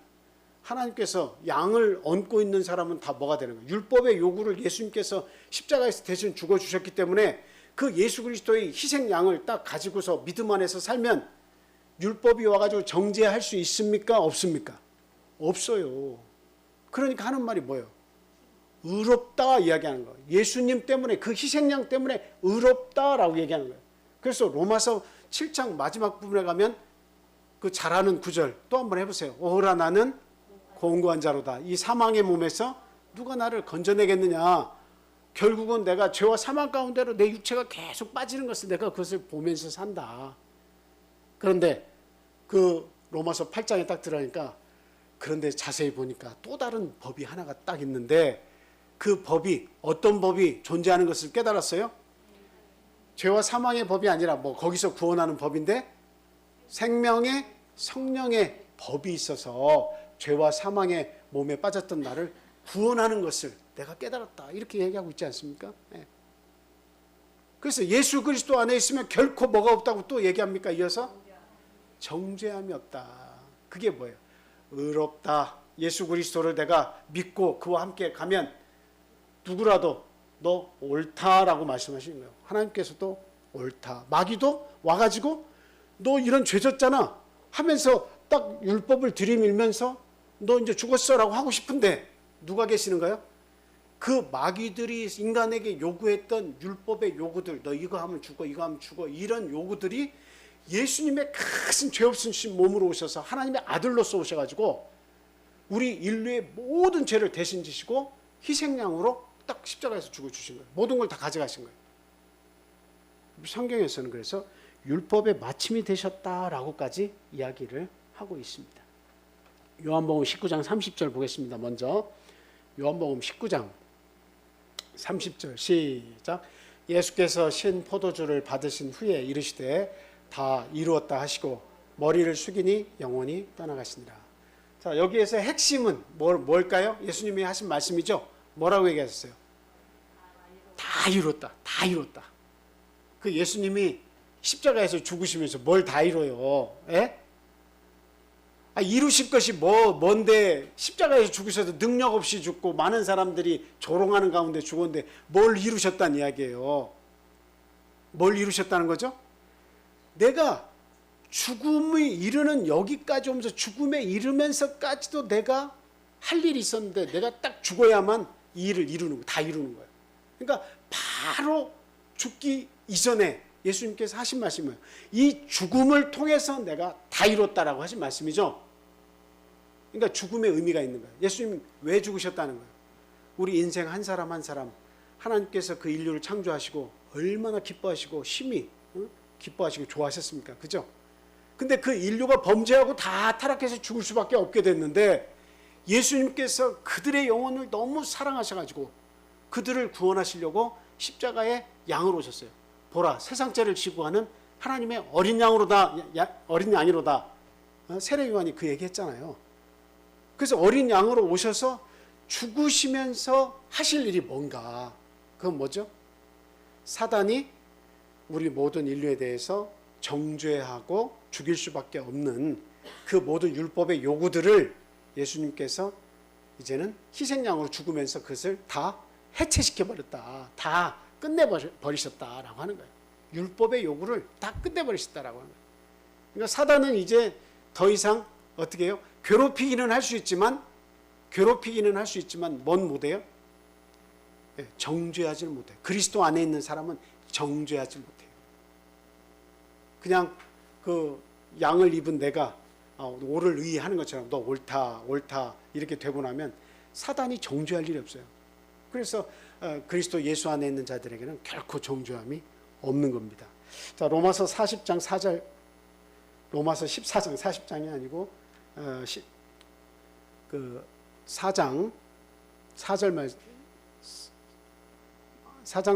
하나님께서 양을 얹고 있는 사람은 다 뭐가 되는 거예요? 율법의 요구를 예수님께서 십자가에서 대신 죽어주셨기 때문에 그 예수 그리스도의 희생 양을 딱 가지고서 믿음 안에서 살면 율법이 와가지고 정죄할 수 있습니까? 없습니까? 없어요. 그러니까 하는 말이 뭐예요? 의롭다 이야기하는 거예요. 예수님 때문에 그 희생양 때문에 의롭다라고 얘기하는 거예요. 그래서 로마서 7장 마지막 부분에 가면 그 잘하는 구절 또 한번 해보세요. 오라 나는 공고한 자로다. 이 사망의 몸에서 누가 나를 건져내겠느냐. 결국은 내가 죄와 사망 가운데로 내 육체가 계속 빠지는 것을 내가 그것을 보면서 산다. 그런데 그 로마서 8장에 딱 들어가니까 그런데 자세히 보니까 또 다른 법이 하나가 딱 있는데 그 법이 어떤 법이 존재하는 것을 깨달았어요? 죄와 사망의 법이 아니라 뭐 거기서 구원하는 법인데 생명의 성령의 법이 있어서 죄와 사망의 몸에 빠졌던 나를 구원하는 것을 내가 깨달았다 이렇게 얘기하고 있지 않습니까? 네. 그래서 예수 그리스도 안에 있으면 결코 뭐가 없다고 또 얘기합니까? 이어서 정죄함이 없다. 그게 뭐예요? 의롭다. 예수 그리스도를 내가 믿고 그와 함께 가면 누구라도 너 옳다라고 말씀하시는 거예요. 하나님께서도 옳다. 마귀도 와가지고 너 이런 죄 졌잖아 하면서 딱 율법을 들이밀면서 너 이제 죽었어라고 하고 싶은데 누가 계시는가요? 그 마귀들이 인간에게 요구했던 율법의 요구들, 너 이거 하면 죽어, 이거 하면 죽어, 이런 요구들이 예수님의 큰 죄 없으신 몸으로 오셔서 하나님의 아들로서 오셔가지고 우리 인류의 모든 죄를 대신 지시고 희생양으로 딱 십자가에서 죽어주신 거예요. 모든 걸 다 가져가신 거예요. 성경에서는 그래서 율법의 마침이 되셨다라고까지 이야기를 하고 있습니다. 요한복음 19장 30절 보겠습니다. 먼저 요한복음 19장 30절 시작. 예수께서 신 포도주를 받으신 후에 이르시되 다 이루었다 하시고 머리를 숙이니 영원히 떠나가시니라. 자, 여기에서 핵심은 뭘까요? 예수님이 하신 말씀이죠. 뭐라고 얘기하셨어요? 다 이뤘다. 다 이뤘다. 그 예수님이 십자가에서 죽으시면서 뭘 다 이뤄요? 예? 이루실 것이 뭔데 십자가에서 죽으셔도 능력 없이 죽고 많은 사람들이 조롱하는 가운데 죽었는데 뭘 이루셨다는 이야기예요. 뭘 이루셨다는 거죠? 내가 죽음에 이르는 여기까지 오면서 죽음에 이르면서까지도 내가 할 일이 있었는데 내가 딱 죽어야만 이 일을 이루는 거, 다 이루는 거예요. 그러니까 바로 죽기 이전에 예수님께서 하신 말씀이 뭐예요? 이 죽음을 통해서 내가 다 이뤘다라고 하신 말씀이죠. 그러니까 죽음의 의미가 있는 거예요. 예수님 왜 죽으셨다는 거예요? 우리 인생 한 사람 한 사람 하나님께서 그 인류를 창조하시고 얼마나 기뻐하시고 심히 기뻐하시고 좋아하셨습니까? 그죠? 근데 그 인류가 범죄하고 다 타락해서 죽을 수밖에 없게 됐는데 예수님께서 그들의 영혼을 너무 사랑하셔가지고 그들을 구원하시려고 십자가에 양으로 오셨어요. 보라, 세상 죄를 지고 하는 하나님의 어린 양이로다. 세례 요한이 그 얘기했잖아요. 그래서 어린 양으로 오셔서 죽으시면서 하실 일이 뭔가? 그건 뭐죠? 사단이 우리 모든 인류에 대해서 정죄하고 죽일 수밖에 없는 그 모든 율법의 요구들을 예수님께서 이제는 희생양으로 죽으면서 그것을 다 해체시켜버렸다. 다 끝내버리셨다라고 하는 거예요. 율법의 요구를 다 끝내버리셨다라고 하는 거예요. 그러니까 사단은 이제 더 이상 어떻게 해요? 괴롭히기는 할 수 있지만 뭔 못해요? 정죄하지는 못해요. 그리스도 안에 있는 사람은 정죄하지 못해요. 그냥 그 양을 입은 내가 오를 의의하는 것처럼 너 옳다 이렇게 되고 나면 사단이 정죄할 일이 없어요. 그래서 그리스도 예수 안에 있는 자들에게는 결코 정죄함이 없는 겁니다. 자, 로마서 40장 4절, 로마서 14장 40장이 아니고 4장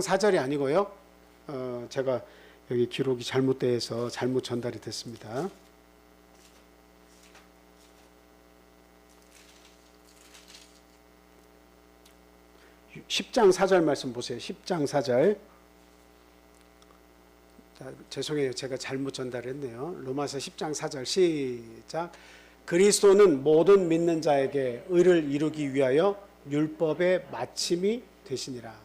4절이 아니고요. 제가 여기 기록이 잘못돼서 잘못 전달이 됐습니다. 10장 4절 말씀 보세요. 10장 4절. 자, 죄송해요. 제가 잘못 전달했네요. 로마서 10장 4절 시작. 그리스도는 모든 믿는 자에게 의를 이루기 위하여 율법의 마침이 되시니라.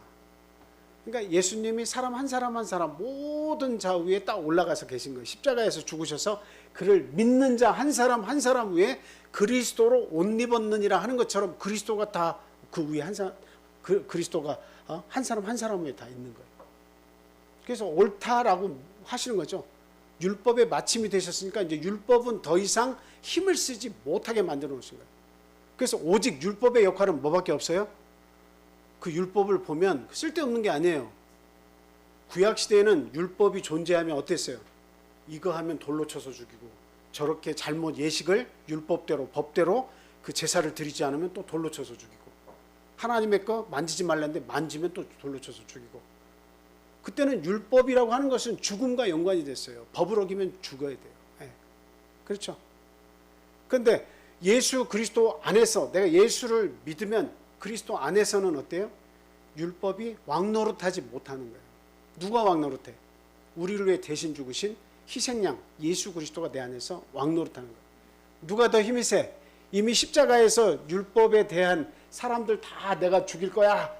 그러니까 예수님이 사람 한 사람 모든 자 위에 딱 올라가서 계신 거예요. 십자가에서 죽으셔서 그를 믿는 자 한 사람 한 사람 위에 그리스도로 옷 입었느니라 하는 것처럼 그리스도가 다 그 위에 한 사람, 그리스도가 한 사람 한 사람 위에 다 있는 거예요. 그래서 옳다라고 하시는 거죠. 율법의 마침이 되셨으니까 이제 율법은 더 이상 힘을 쓰지 못하게 만들어 놓으신 거예요. 그래서 오직 율법의 역할은 뭐밖에 없어요? 그 율법을 보면 쓸데없는 게 아니에요. 구약시대에는 율법이 존재하면 어땠어요? 이거 하면 돌로 쳐서 죽이고 저렇게 잘못 예식을 율법대로 법대로 그 제사를 드리지 않으면 또 돌로 쳐서 죽이고 하나님의 거 만지지 말라는데 만지면 또 돌로 쳐서 죽이고 그때는 율법이라고 하는 것은 죽음과 연관이 됐어요. 법을 어기면 죽어야 돼요. 네. 그렇죠? 그런데 예수 그리스도 안에서 내가 예수를 믿으면 그리스도 안에서는 어때요? 율법이 왕노릇하지 못하는 거예요. 누가 왕노릇해? 우리를 위해 대신 죽으신 희생양 예수 그리스도가 내 안에서 왕노릇하는 거예요. 누가 더 힘이 세? 이미 십자가에서 율법에 대한 사람들 다 내가 죽일 거야.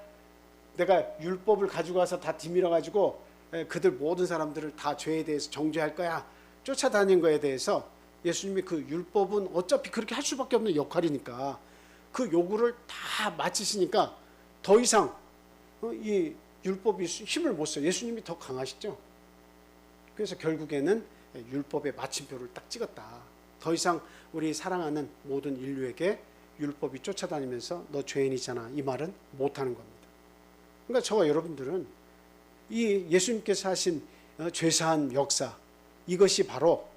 내가 율법을 가지고 와서 다 뒤밀어 가지고 그들 모든 사람들을 다 죄에 대해서 정죄할 거야. 쫓아다닌 거에 대해서 예수님이 그 율법은 어차피 그렇게 할 수밖에 없는 역할이니까 그 요구를 다 마치시니까 더 이상 이 율법이 힘을 못 써요. 예수님이 더 강하시죠. 그래서 결국에는 율법의 마침표를 딱 찍었다. 더 이상 우리 사랑하는 모든 인류에게 율법이 쫓아다니면서 너 죄인이잖아 이 말은 못하는 겁니다. 그러니까 저와 여러분들은 이 예수님께서 하신 죄사한 역사, 이것이 바로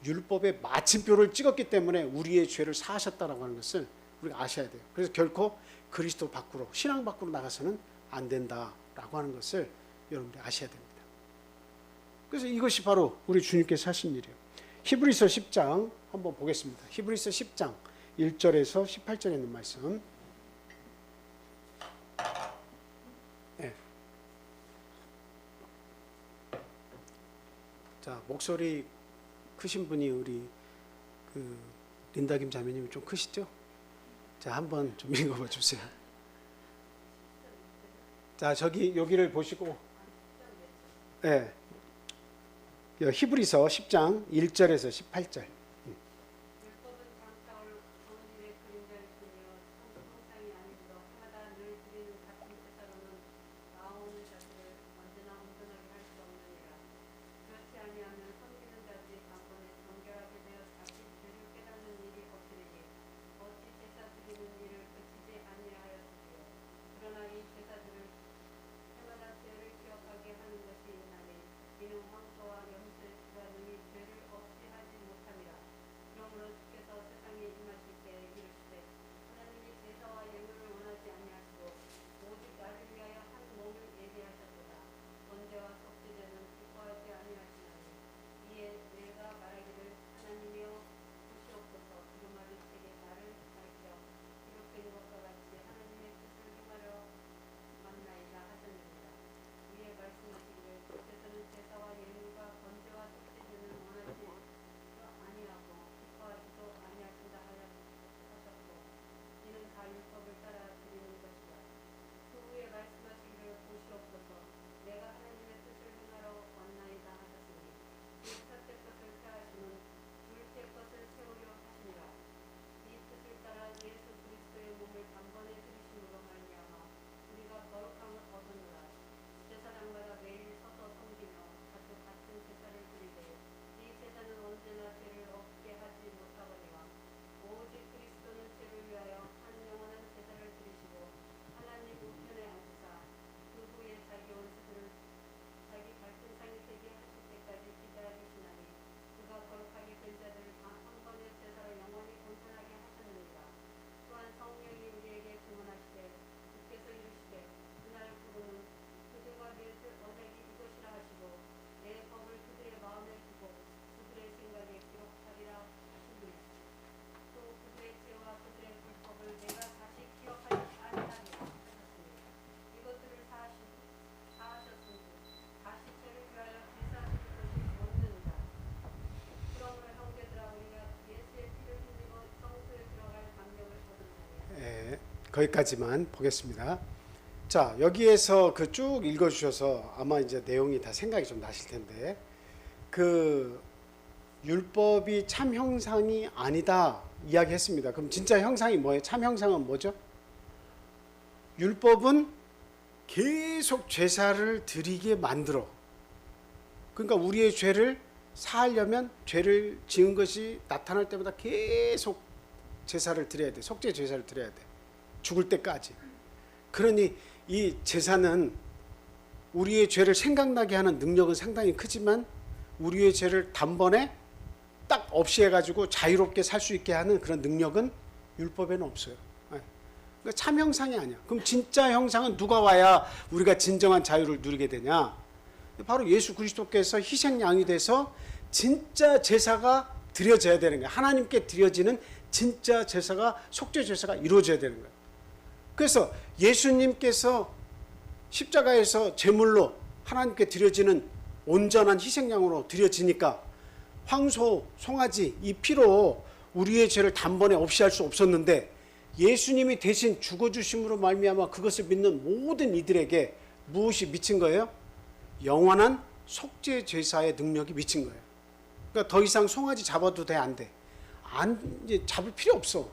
율법의 마침표를 찍었기 때문에 우리의 죄를 사하셨다라고 하는 것을 우리가 아셔야 돼요. 그래서 결코 그리스도 밖으로, 신앙 밖으로 나가서는 안 된다라고 하는 것을 여러분들이 아셔야 됩니다. 그래서 이것이 바로 우리 주님께서 하신 일이에요. 히브리서 10장 한번 보겠습니다. 히브리서 10장 1절에서 18절에 있는 말씀. 네. 자, 목소리 크신 분이 우리 린다 김 자매님이 좀 크시죠? 자, 한번 좀 읽어봐 주세요. 자, 여기를 보시고, 네. 히브리서 10장 1절에서 18절. 거기까지만 보겠습니다. 자, 여기에서 쭉 읽어주셔서 아마 이제 내용이 다 생각이 좀 나실 텐데, 율법이 참 형상이 아니다 이야기했습니다. 그럼 진짜 형상이 뭐예요? 참 형상은 뭐죠? 율법은 계속 제사를 드리게 만들어. 그러니까 우리의 죄를 사하려면 죄를 지은 것이 나타날 때마다 계속 제사를 드려야 돼. 속죄 제사를 드려야 돼. 죽을 때까지. 그러니 이 제사는 우리의 죄를 생각나게 하는 능력은 상당히 크지만 우리의 죄를 단번에 딱 없이 해가지고 자유롭게 살 수 있게 하는 그런 능력은 율법에는 없어요. 그러니까 참 형상이 아니야. 그럼 진짜 형상은 누가 와야 우리가 진정한 자유를 누리게 되냐? 바로 예수 그리스도께서 희생양이 돼서 진짜 제사가 드려져야 되는 거예요. 하나님께 드려지는 진짜 제사가, 속죄 제사가 이루어져야 되는 거예요. 그래서 예수님께서 십자가에서 제물로 하나님께 드려지는 온전한 희생양으로 드려지니까 황소, 송아지 이 피로 우리의 죄를 단번에 없이 할 수 없었는데 예수님이 대신 죽어주심으로 말미암아 그것을 믿는 모든 이들에게 무엇이 미친 거예요? 영원한 속죄 제사의 능력이 미친 거예요. 그러니까 더 이상 송아지 잡아도 돼, 안 돼? 이제 잡을 필요 없어.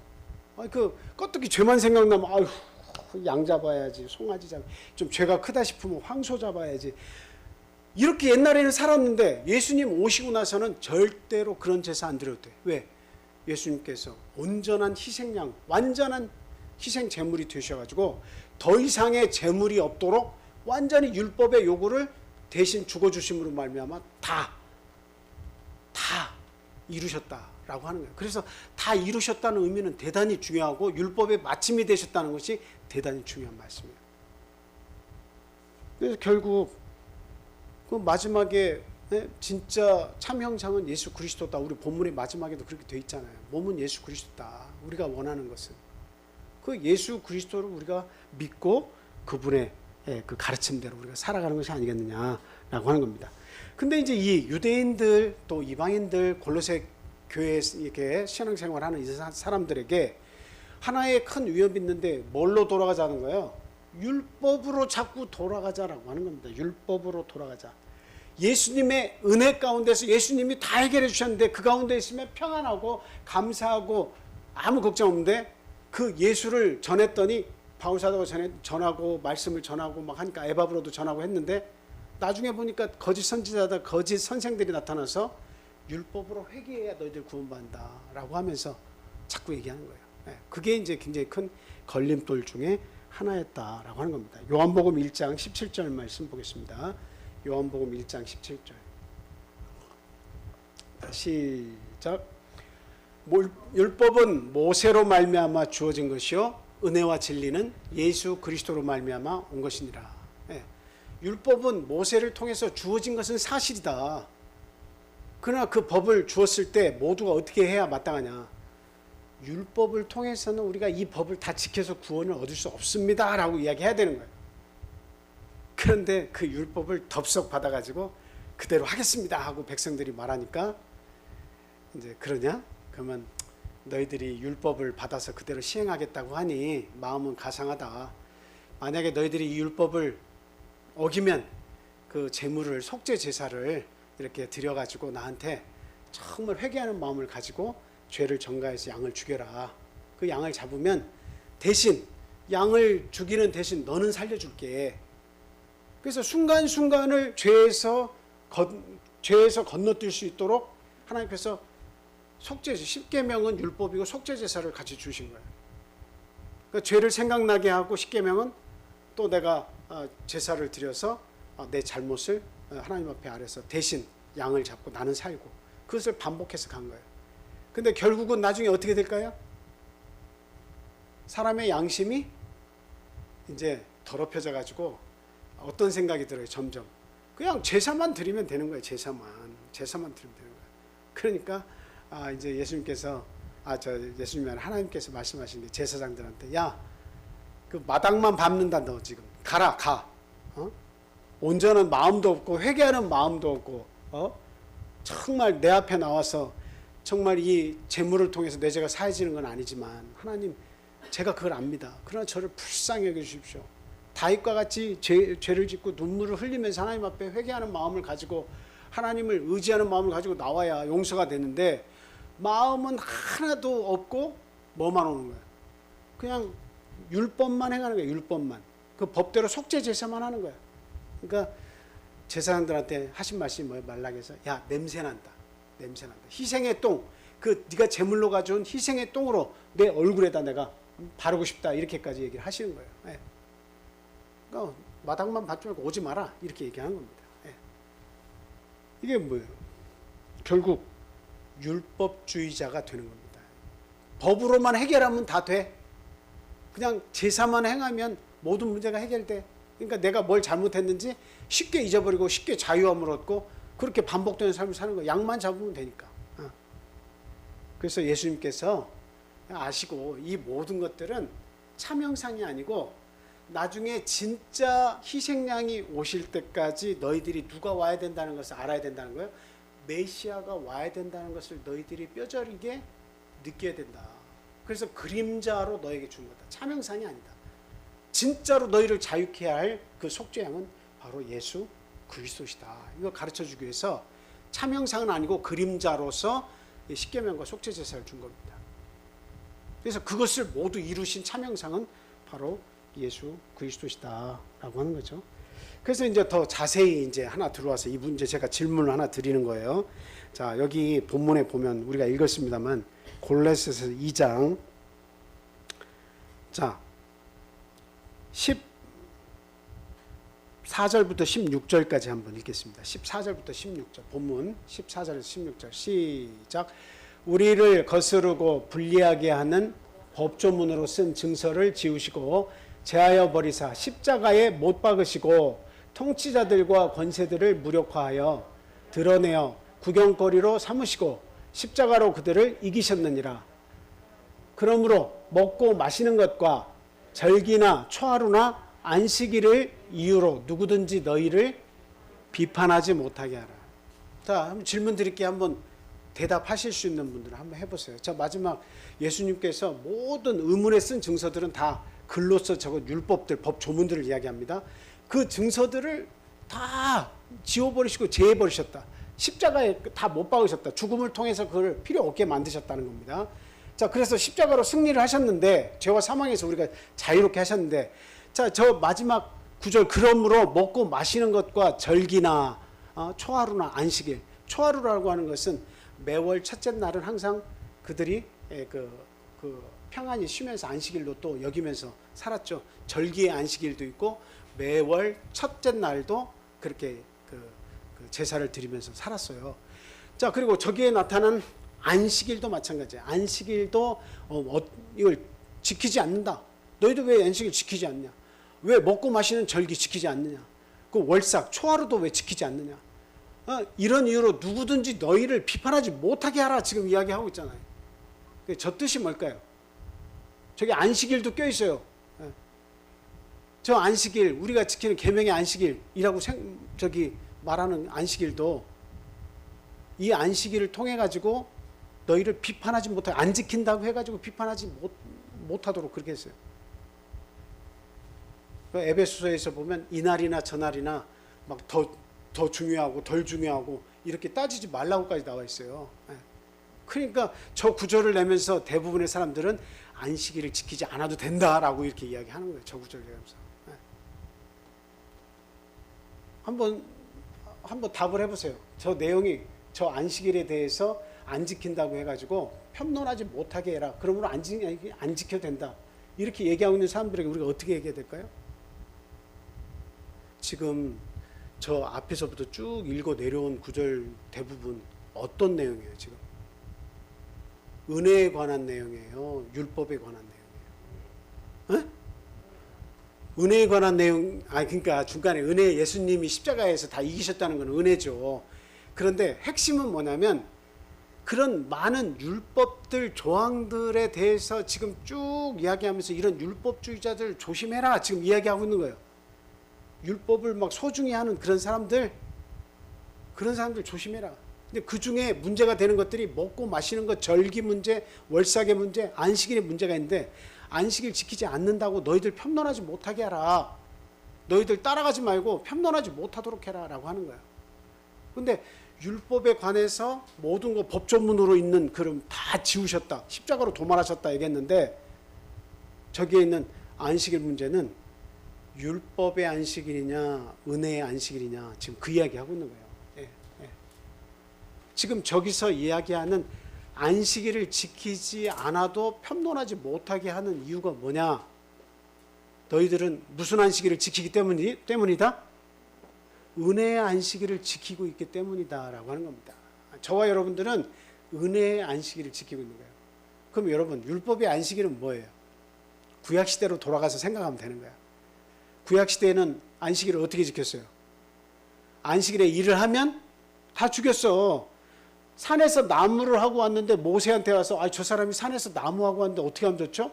껐떡이 죄만 생각나면 아유, 양 잡아야지, 송아지 잡. 좀 죄가 크다 싶으면 황소 잡아야지. 이렇게 옛날에는 살았는데 예수님 오시고 나서는 절대로 그런 제사 안 드려도 돼. 왜? 예수님께서 온전한 희생양, 완전한 희생 제물이 되셔가지고 더 이상의 제물이 없도록 완전히 율법의 요구를 대신 죽어주심으로 말미암아 다 이루셨다라고 하는 거예요. 그래서 다 이루셨다는 의미는 대단히 중요하고 율법의 마침이 되셨다는 것이 대단히 중요한 말씀이에요. 그래서 결국 그 마지막에 진짜 참 형상은 예수 그리스도다. 우리 본문의 마지막에도 그렇게 돼 있잖아요. 몸은 예수 그리스도다. 우리가 원하는 것은 그 예수 그리스도를 우리가 믿고 그분의 그 가르침대로 우리가 살아가는 것이 아니겠느냐라고 하는 겁니다. 근데 이제 이 유대인들 또 이방인들 골로새 교회에 이렇게 신앙생활하는 이 사람들에게 하나의 큰 위협이 있는데 뭘로 돌아가자는 거예요? 율법으로 자꾸 돌아가자라고 하는 겁니다. 율법으로 돌아가자. 예수님의 은혜 가운데서 예수님이 다 해결해 주셨는데 그 가운데 있으면 평안하고 감사하고 아무 걱정 없는데 그 예수를 전했더니 바울사도가 전하고 말씀을 전하고 막 하니까 에바브로도 전하고 했는데 나중에 보니까 거짓 선지자다 거짓 선생들이 나타나서 율법으로 회개해야 너희들 구원받는다 라고 하면서 자꾸 얘기하는 거예요. 그게 이제 굉장히 큰 걸림돌 중에 하나였다라고 하는 겁니다. 요한복음 1장 17절 말씀 보겠습니다. 요한복음 1장 17절 시작. 율법은 모세로 말미암아 주어진 것이요 은혜와 진리는 예수 그리스도로 말미암아 온 것이니라. 율법은 모세를 통해서 주어진 것은 사실이다. 그러나 그 법을 주었을 때 모두가 어떻게 해야 마땅하냐? 율법을 통해서는 우리가 이 법을 다 지켜서 구원을 얻을 수 없습니다 라고 이야기해야 되는 거예요. 그런데 그 율법을 덥석 받아가지고 그대로 하겠습니다 하고 백성들이 말하니까 이제 그러냐? 그러면 너희들이 율법을 받아서 그대로 시행하겠다고 하니 마음은 가상하다. 만약에 너희들이 이 율법을 어기면 그 제물을 속죄 제사를 이렇게 드려가지고 나한테 정말 회개하는 마음을 가지고 죄를 전가해서 양을 죽여라. 그 양을 잡으면 대신 양을 죽이는 대신 너는 살려줄게. 그래서 순간순간을 죄에서 건너뛸 수 있도록 하나님께서 속죄제, 십계명은 율법이고 속죄제사를 같이 주신 거예요. 그러니까 죄를 생각나게 하고 십계명은 또 내가 제사를 드려서 내 잘못을 하나님 앞에 아래서 대신 양을 잡고 나는 살고 그것을 반복해서 간 거예요. 근데 결국은 나중에 어떻게 될까요? 사람의 양심이 이제 더럽혀져 가지고 어떤 생각이 들어요? 점점 그냥 제사만 드리면 되는 거예요. 제사만 드리면 되는 거예요. 그러니까 이제 예수님께서 예수님이 아니라 하나님께서 말씀하신 게 제사장들한테 야, 그 마당만 밟는다 너 지금 가라 가. 온전한 마음도 없고 회개하는 마음도 없고 정말 내 앞에 나와서 정말 이 제물을 통해서 내 죄가 사해지는 건 아니지만 하나님 제가 그걸 압니다. 그러나 저를 불쌍히 여겨주십시오. 다윗과 같이 죄를 짓고 눈물을 흘리면서 하나님 앞에 회개하는 마음을 가지고 하나님을 의지하는 마음을 가지고 나와야 용서가 되는데 마음은 하나도 없고 뭐만 오는 거예요. 그냥 율법만 행하는 거예요. 율법만. 그 법대로 속죄 제사만 하는 거예요. 그러니까 제사장들한테 하신 말씀이 뭐예요? 말락에서 야 냄새난다. 냄새난다. 희생의 똥. 그 네가 제물로 가져온 희생의 똥으로 내 얼굴에다 내가 바르고 싶다. 이렇게까지 얘기를 하시는 거예요. 예. 그러니까 마당만 받지 말고 오지 마라. 이렇게 얘기하는 겁니다. 예. 이게 뭐예요? 결국 율법주의자가 되는 겁니다. 법으로만 해결하면 다 돼. 그냥 제사만 행하면 모든 문제가 해결돼. 그러니까 내가 뭘 잘못했는지 쉽게 잊어버리고 쉽게 자유함을 얻고 그렇게 반복되는 삶을 사는 거예요. 양만 잡으면 되니까. 그래서 예수님께서 아시고 이 모든 것들은 참 형상이 아니고 나중에 진짜 희생양이 오실 때까지 너희들이 누가 와야 된다는 것을 알아야 된다는 거예요. 메시아가 와야 된다는 것을 너희들이 뼈저리게 느껴야 된다. 그래서 그림자로 너에게 준 거다. 참 형상이 아니다. 진짜로 너희를 자유케 할 그 속죄양은 바로 예수 그리스도시다. 이거 가르쳐주기 위해서 참 형상은 아니고 그림자로서 십계명과 속죄 제사를 준 겁니다. 그래서 그것을 모두 이루신 참 형상은 바로 예수 그리스도시다라고 하는 거죠. 그래서 이제 더 자세히 이제 하나 들어와서 이 문제 제가 질문을 하나 드리는 거예요. 자, 여기 본문에 보면 우리가 읽었습니다만 골로새서 2장 자 14절부터 16절까지 한번 읽겠습니다. 14절부터 16절 본문 14절에서 16절 시작. 우리를 거스르고 불리하게 하는 법조문으로 쓴 증서를 지우시고 제하여 버리사 십자가에 못 박으시고 통치자들과 권세들을 무력화하여 드러내어 구경거리로 삼으시고 십자가로 그들을 이기셨느니라. 그러므로 먹고 마시는 것과 절기나 초하루나 안식일을 이유로 누구든지 너희를 비판하지 못하게 하라. 자, 한번 질문 드릴게요. 한번 대답하실 수 있는 분들은 한번 해보세요. 자, 마지막 예수님께서 모든 의문에 쓴 증서들은 다 글로써 적은 율법들, 법 조문들을 이야기합니다. 그 증서들을 다 지워버리시고 제해버리셨다. 십자가에 다 못 박으셨다. 죽음을 통해서 그걸 필요 없게 만드셨다는 겁니다. 자, 그래서 십자가로 승리를 하셨는데, 죄와 사망에서 우리가 자유롭게 하셨는데, 자, 저 마지막 구절, 그러므로 먹고 마시는 것과 절기나 초하루나 안식일. 초하루라고 하는 것은 매월 첫째 날은 항상 그들이 평안히 쉬면서 안식일로 또 여기면서 살았죠. 절기의 안식일도 있고 매월 첫째 날도 그렇게 제사를 드리면서 살았어요. 자, 그리고 저기에 나타난 안식일도 마찬가지예요. 안식일도 이걸 지키지 않는다. 너희도 왜 안식일 지키지 않냐? 왜 먹고 마시는 절기 지키지 않느냐? 그 월삭, 초하루도 왜 지키지 않느냐? 이런 이유로 누구든지 너희를 비판하지 못하게 하라 지금 이야기하고 있잖아요. 저 뜻이 뭘까요? 저기 안식일도 껴있어요. 저 안식일, 우리가 지키는 계명의 안식일이라고 저기 말하는 안식일도 이 안식일을 통해 가지고 너희를 비판하지 못하게, 안 지킨다고 해가지고 비판하지 못하도록 그렇게 했어요. 에베소서에서 보면 이날이나 저날이나 막 더 중요하고 덜 중요하고 이렇게 따지지 말라고까지 나와 있어요. 그러니까 저 구절을 내면서 대부분의 사람들은 안식일을 지키지 않아도 된다라고 이렇게 이야기하는 거예요. 저 구절을 내면서. 한번 답을 해보세요. 저 내용이 저 안식일에 대해서 안 지킨다고 해가지고 편론하지 못하게 해라. 그러므로 안 지켜도 된다. 이렇게 얘기하고 있는 사람들에게 우리가 어떻게 얘기해야 될까요? 지금 저 앞에서부터 쭉 읽어 내려온 구절 대부분 어떤 내용이에요? 지금 은혜에 관한 내용이에요? 율법에 관한 내용이에요? 은혜에 관한 내용, 그러니까 중간에 은혜, 예수님이 십자가에서 다 이기셨다는 건 은혜죠. 그런데 핵심은 뭐냐면 그런 많은 율법들, 조항들에 대해서 지금 쭉 이야기하면서 이런 율법주의자들 조심해라 지금 이야기하고 있는 거예요. 율법을 막 소중히 하는 그런 사람들 조심해라. 근데 그 중에 문제가 되는 것들이 먹고 마시는 것, 절기 문제, 월삭의 문제, 안식일의 문제가 있는데 안식일 지키지 않는다고 너희들 편론하지 못하게 하라. 너희들 따라가지 말고 편론하지 못하도록 해라 라고 하는 거예요. 근데 율법에 관해서 모든 거 법조문으로 있는 그럼 다 지우셨다. 십자가로 도말하셨다 얘기했는데 저기에 있는 안식일 문제는 율법의 안식일이냐 은혜의 안식일이냐 지금 그 이야기하고 있는 거예요. 지금 저기서 이야기하는 안식일을 지키지 않아도 편론하지 못하게 하는 이유가 뭐냐? 너희들은 무슨 안식일을 지키기 때문이다? 은혜의 안식일을 지키고 있기 때문이다 라고 하는 겁니다. 저와 여러분들은 은혜의 안식일을 지키고 있는 거예요. 그럼 여러분 율법의 안식일은 뭐예요? 구약시대로 돌아가서 생각하면 되는 거야. 구약시대에는 안식일을 어떻게 지켰어요? 안식일에 일을 하면 다 죽였어. 산에서 나무를 하고 왔는데 모세한테 와서 저 사람이 산에서 나무하고 왔는데 어떻게 하면 좋죠?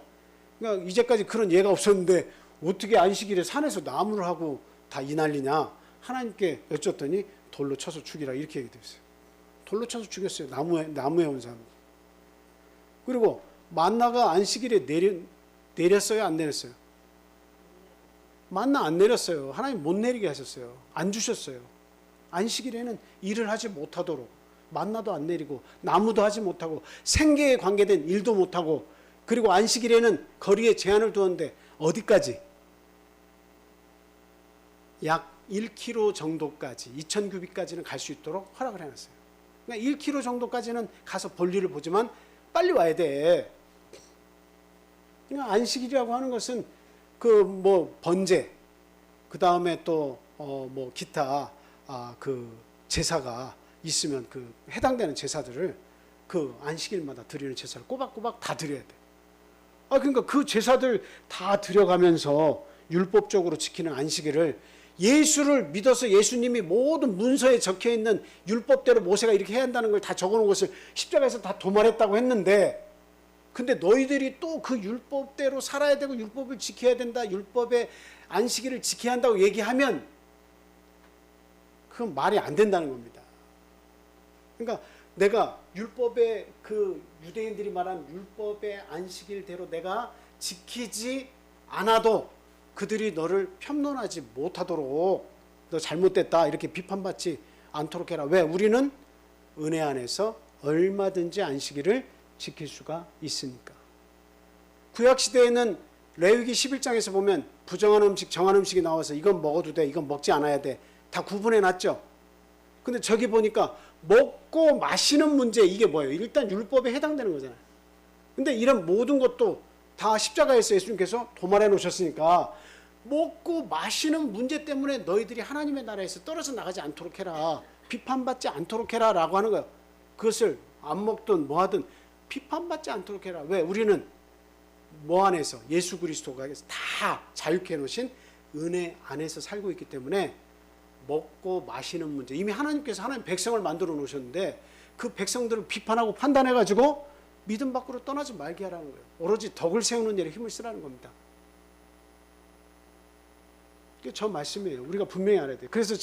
그러니까 이제까지 그런 예가 없었는데 어떻게 안식일에 산에서 나무를 하고 다 이 난리냐? 하나님께 여쭸더니 돌로 쳐서 죽이라 이렇게 얘기됐어요. 돌로 쳐서 죽였어요. 나무에 온 사람. 그리고 만나가 안식일에 내렸어요? 안 내렸어요? 만나 안 내렸어요. 하나님 못 내리게 하셨어요. 안 주셨어요. 안식일에는 일을 하지 못하도록 만나도 안 내리고 나무도 하지 못하고 생계에 관계된 일도 못하고 그리고 안식일에는 거리에 제한을 두었는데 어디까지? 약 1km 정도까지 2000규빗까지는 갈 수 있도록 허락을 해놨어요. 그러니까 1km 정도까지는 가서 볼일을 보지만 빨리 와야 돼. 그러니까 안식일이라고 하는 것은 그 뭐 번제, 그 다음에 또 뭐 기타 그 제사가 있으면 그 해당되는 제사들을 그 안식일마다 드리는 제사를 꼬박꼬박 다 드려야 돼. 그러니까 그 제사들 다 드려가면서 율법적으로 지키는 안식일을 예수를 믿어서 예수님이 모든 문서에 적혀 있는 율법대로 모세가 이렇게 해야 한다는 걸 다 적어 놓은 것을 십자가에서 다 도말했다고 했는데, 근데 너희들이 또 그 율법대로 살아야 되고 율법을 지켜야 된다, 율법의 안식일을 지켜야 한다고 얘기하면 그건 말이 안 된다는 겁니다. 그러니까 내가 율법의 그 유대인들이 말한 율법의 안식일대로 내가 지키지 않아도 그들이 너를 편론하지 못하도록 너 잘못됐다 이렇게 비판받지 않도록 해라. 왜? 우리는 은혜 안에서 얼마든지 안식일을 지킬 수가 있으니까. 구약시대에는 레위기 11장에서 보면 부정한 음식, 정한 음식이 나와서 이건 먹어도 돼, 이건 먹지 않아야 돼, 다 구분해 놨죠. 근데 저기 보니까 먹고 마시는 문제, 이게 뭐예요? 일단 율법에 해당되는 거잖아요. 근데 이런 모든 것도 다 십자가에서 예수님께서 도말해 놓으셨으니까 먹고 마시는 문제 때문에 너희들이 하나님의 나라에서 떨어져 나가지 않도록 해라, 비판받지 않도록 해라 라고 하는 거예요. 그것을 안 먹든 뭐 하든 비판받지 않도록 해라. 왜? 우리는 뭐 안에서? 예수 그리스도가 다 자유케 해놓으신 은혜 안에서 살고 있기 때문에 먹고 마시는 문제, 이미 하나님께서 하나님 백성을 만들어 놓으셨는데 그 백성들을 비판하고 판단해가지고 믿음 밖으로 떠나지 말게 하라는 거예요. 오로지 덕을 세우는 일에 힘을 쓰라는 겁니다. 이게 저 말씀이에요. 우리가 분명히 알아야 돼요. 그래서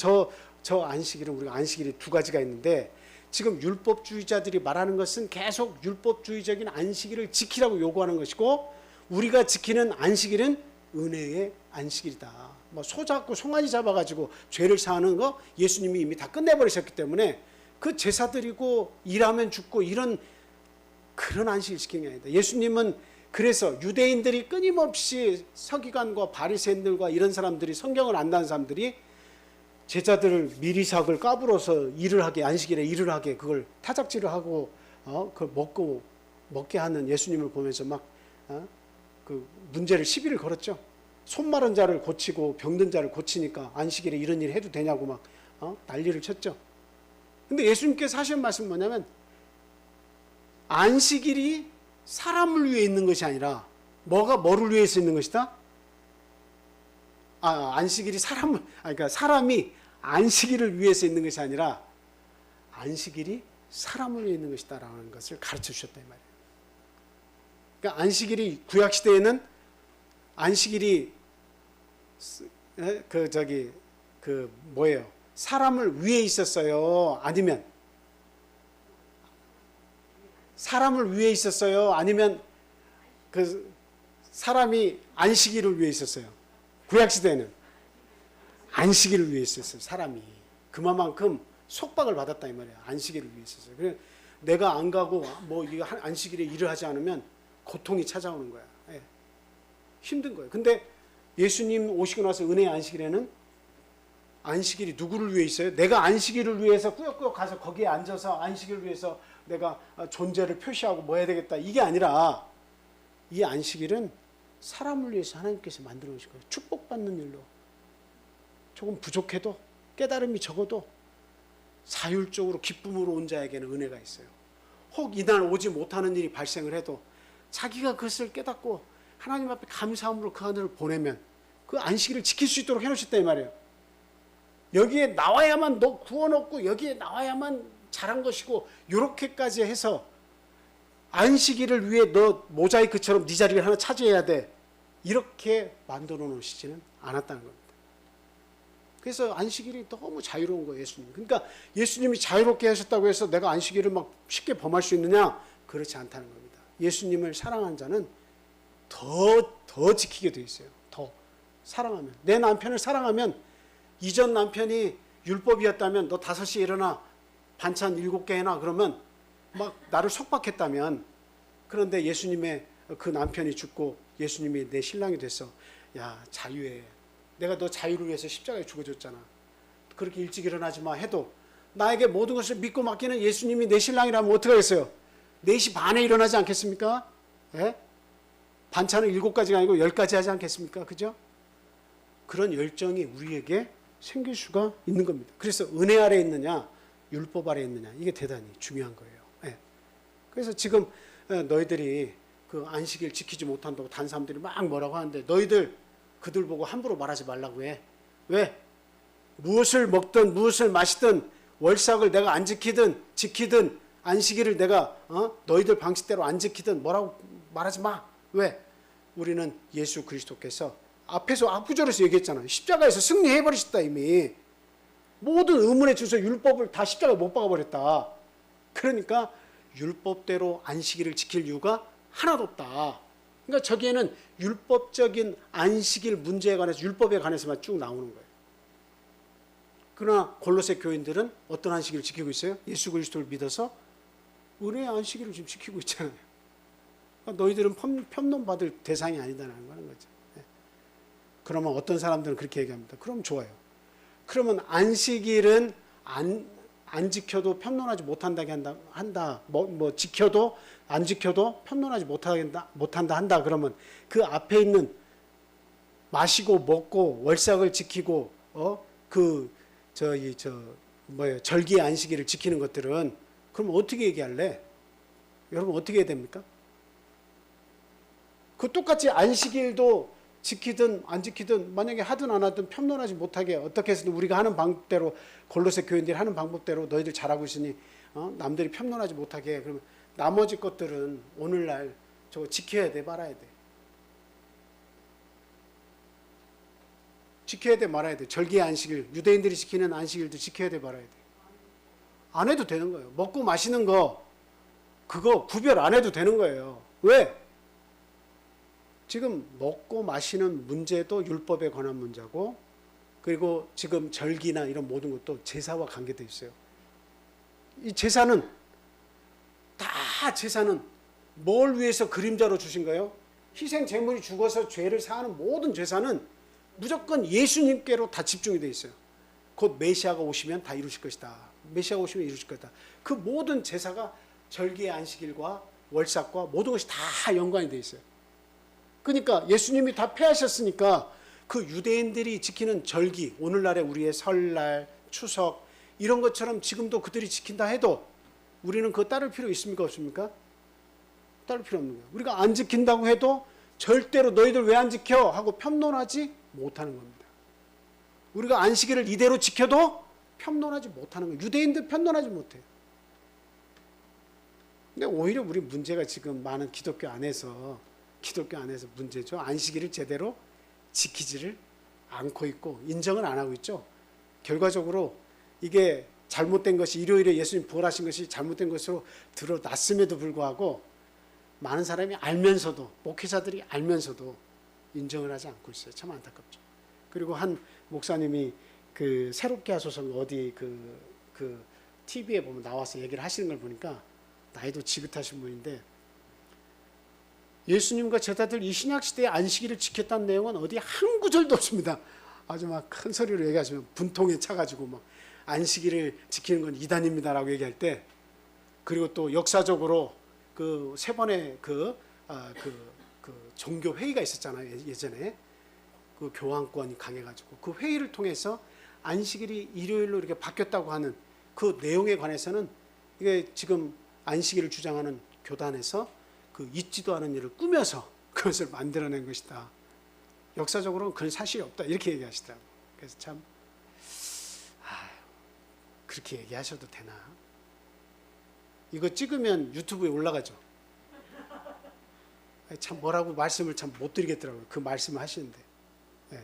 저 안식일은, 우리가 안식일이 두 가지가 있는데, 지금 율법주의자들이 말하는 것은 계속 율법주의적인 안식일을 지키라고 요구하는 것이고, 우리가 지키는 안식일은 은혜의 안식일이다. 뭐 소 잡고 송아지 잡아가지고 죄를 사하는 거 예수님이 이미 다 끝내버리셨기 때문에 그 제사 드리고 일하면 죽고 이런 그런 안식일 지키는 게 아니다. 예수님은 그래서 유대인들이 끊임없이 서기관과 바리새인들과 이런 사람들이, 성경을 안다는 사람들이 제자들을 미리삭을 까불어서 일을 하게, 안식일에 일을 하게, 그걸 타작질을 하고 그걸 먹게 하는 예수님을 보면서 막 그 문제를 시비를 걸었죠. 손 마른 자를 고치고 병든 자를 고치니까 안식일에 이런 일 해도 되냐고 막 난리를 쳤죠. 근데 예수님께서 하신 말씀은 뭐냐면, 안식일이 사람을 위해 있는 것이 아니라 뭐를 위해서 있는 것이다? 안식일이 그러니까 사람이 안식일을 위해서 있는 것이 아니라 안식일이 사람을 위해 있는 것이다라는 것을 가르쳐 주셨다 이 말이에요. 그러니까 안식일이, 구약 시대에는 안식일이 뭐예요? 사람을 위해 있었어요? 아니면 사람을 위해 있었어요? 아니면 그 사람이 안식일을 위해 있었어요? 구약 시대에는 안식일을 위해 있었어요. 사람이 그만큼 속박을 받았다 이 말이에요. 안식일을 위해 있었어요. 그래서 내가 안 가고 뭐 이거 안식일에 일을 하지 않으면 고통이 찾아오는 거야. 예. 힘든 거예요. 근데 예수님 오시고 나서 은혜의 안식일에는 안식일이 누구를 위해 있어요? 내가 안식일을 위해서 꾸역꾸역 가서 거기에 앉아서 안식일을 위해서 내가 존재를 표시하고 뭐 해야 되겠다, 이게 아니라 이 안식일은 사람을 위해서 하나님께서 만들어 놓으신 거예요. 축복받는 일로. 조금 부족해도, 깨달음이 적어도 사율적으로 기쁨으로 온 자에게는 은혜가 있어요. 혹 이날 오지 못하는 일이 발생을 해도 자기가 그것을 깨닫고 하나님 앞에 감사함으로 그 하늘을 보내면 그 안식일을 지킬 수 있도록 해놓으셨다 이 말이에요. 여기에 나와야만 너 구원 얻고 여기에 나와야만 잘한 것이고, 이렇게까지 해서 안식일을 위해 너 모자이크처럼 네 자리를 하나 차지해야 돼, 이렇게 만들어 놓으시지는 않았다는 겁니다. 그래서 안식일이 너무 자유로운 거예요, 예수님. 그러니까 예수님이 자유롭게 하셨다고 해서 내가 안식일을 막 쉽게 범할 수 있느냐? 그렇지 않다는 겁니다. 예수님을 사랑한 자는 더 지키게 돼 있어요. 더 사랑하면, 내 남편을 사랑하면, 이전 남편이 율법이었다면 너 5시에 일어나 반찬 7개 해놔 그러면 막 나를 속박했다면, 그런데 예수님의 그 남편이 죽고 예수님이 내 신랑이 돼서 야, 자유해, 내가 너 자유를 위해서 십자가에 죽어줬잖아. 그렇게 일찍 일어나지 마 해도 나에게 모든 것을 믿고 맡기는 예수님이 내 신랑이라면 어떡하겠어요? 4시 반에 일어나지 않겠습니까? 예? 반찬을 7가지가 아니고 10가지 하지 않겠습니까? 그죠? 그런 열정이 우리에게 생길 수가 있는 겁니다. 그래서 은혜 아래 있느냐 율법 아래 있느냐 이게 대단히 중요한 거예요. 예. 그래서 지금 너희들이 그 안식일 지키지 못한다고 다른 사람들이 막 뭐라고 하는데 너희들 그들 보고 함부로 말하지 말라고 해. 왜? 무엇을 먹든 무엇을 마시든 월삭을 내가 안 지키든 안식일을 내가 너희들 방식대로 안 지키든 뭐라고 말하지 마. 왜? 우리는 예수 그리스도께서 앞에서 앞구절에서 얘기했잖아요. 십자가에서 승리해버리셨다 이미. 모든 의문의 주소 율법을 다 십자가에 못 박아버렸다. 그러니까 율법대로 안식일을 지킬 이유가 하나도 없다. 그러니까 저기에는 율법적인 안식일 문제에 관해서 율법에 관해서만 쭉 나오는 거예요. 그러나 골로새 교인들은 어떤 안식일을 지키고 있어요? 예수 그리스도를 믿어서 은혜의 안식일을 지금 지키고 있잖아요. 그러니까 너희들은 편론받을 대상이 아니다라는 거는 거죠. 그러면 어떤 사람들은 그렇게 얘기합니다. 그럼 좋아요. 그러면 안식일은 안 지켜도 편론하지 못한다 한다. 지켜도 안 지켜도 편론하지 못한다 한다. 그러면 그 앞에 있는 마시고 먹고 월삭을 지키고 절기 안식일을 지키는 것들은 그럼 어떻게 얘기할래? 여러분 어떻게 해야 됩니까? 그 똑같이 안식일도 지키든 안 지키든 만약에 하든 안 하든 편론하지 못하게 어떻게 해서든 우리가 하는 방법대로 골로새 교인들이 하는 방법대로 너희들 잘하고 있으니 남들이 편론하지 못하게 그러면 나머지 것들은 오늘날 저거 지켜야 돼 말아야 돼. 지켜야 돼 말아야 돼. 절기 안식일 유대인들이 지키는 안식일도 지켜야 돼 말아야 돼. 안 해도 되는 거예요. 먹고 마시는 거 그거 구별 안 해도 되는 거예요. 왜? 지금 먹고 마시는 문제도 율법에 관한 문제고 그리고 지금 절기나 이런 모든 것도 제사와 관계되어 있어요. 이 제사는 뭘 위해서 그림자로 주신 거예요? 희생 제물이 죽어서 죄를 사하는 모든 제사는 무조건 예수님께로 다 집중이 되어 있어요. 곧 메시아가 오시면 다 이루실 것이다. 메시아가 오시면 이루실 것이다. 그 모든 제사가 절기의 안식일과 월삭과 모든 것이 다 연관이 되어 있어요. 그러니까 예수님이 다 폐하셨으니까 그 유대인들이 지키는 절기, 오늘날의 우리의 설날, 추석 이런 것처럼 지금도 그들이 지킨다 해도 우리는 그거 따를 필요 있습니까 없습니까? 따를 필요 없는 거예요. 우리가 안 지킨다고 해도 절대로 너희들 왜 안 지켜? 하고 편론하지 못하는 겁니다. 우리가 안식일을 이대로 지켜도 편론하지 못하는 거예요. 유대인들 편론하지 못해요. 근데 오히려 우리 문제가 지금 많은 기독교 안에서 문제죠. 안식일을 제대로 지키지를 않고 있고 인정을 안 하고 있죠. 결과적으로 이게 잘못된 것이 일요일에 예수님 부활하신 것이 잘못된 것으로 드러났음에도 불구하고 많은 사람이 알면서도 목회자들이 알면서도 인정을 하지 않고 있어요. 참 안타깝죠. 그리고 한 목사님이 그 새롭게 하소서 어디 그 TV에 보면 나와서 얘기를 하시는 걸 보니까 나이도 지긋하신 분인데 예수님과 제자들 이 신약시대의 안식일을 지켰다는 내용은 어디 한 구절도 없습니다. 아주 막 큰 소리로 얘기하시면 분통에 차가지고 막 안식일을 지키는 건 이단입니다라고 얘기할 때 그리고 또 역사적으로 그 세 번의 그 종교 회의가 있었잖아요. 예전에 그 교황권이 강해가지고 그 회의를 통해서 안식일이 일요일로 이렇게 바뀌었다고 하는 그 내용에 관해서는 이게 지금 안식일을 주장하는 교단에서 그 있지도 않은 일을 꾸며서 그것을 만들어낸 것이다. 역사적으로는 그런 사실이 없다. 이렇게 얘기하시더라고요. 그래서 참 그렇게 얘기하셔도 되나? 이거 찍으면 유튜브에 올라가죠. 참 뭐라고 말씀을 참 못 드리겠더라고요. 그 말씀을 하시는데. 네.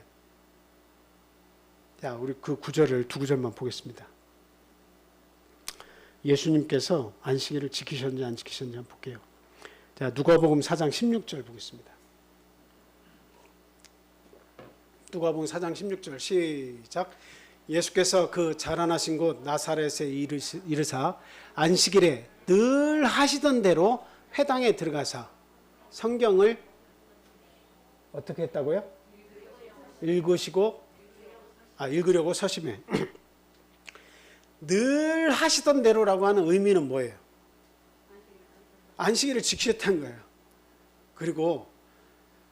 자, 우리 그 구절을 두 구절만 보겠습니다. 예수님께서 안식일을 지키셨는지 안 지키셨는지 한번 볼게요. 자, 누가복음 4장 16절 보겠습니다. 누가복음 4장 16절 시작. 예수께서 그 자라나신 곳 나사렛에 이르사 안식일에 늘 하시던 대로 회당에 들어가사 성경을 어떻게 했다고요? 읽으려고 서심해. 늘 하시던 대로라고 하는 의미는 뭐예요? 안식일을 지키셨다는 거예요. 그리고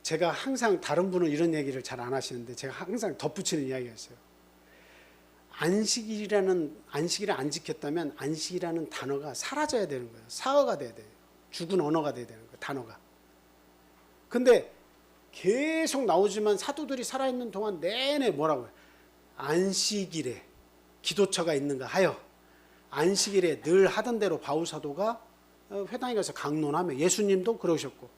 제가 항상 다른 분은 이런 얘기를 잘 안 하시는데 제가 항상 덧붙이는 이야기가 있어요. 안식일을 안 지켰다면 안식이라는 단어가 사라져야 되는 거예요. 사어가 돼야 돼요. 죽은 언어가 돼야 되는 거예요. 단어가. 근데 계속 나오지만 사도들이 살아있는 동안 내내 뭐라고 해요? 안식일에 기도처가 있는가 하여 안식일에 늘 하던 대로 바울 사도가 회당에 가서 강론하며 예수님도 그러셨고,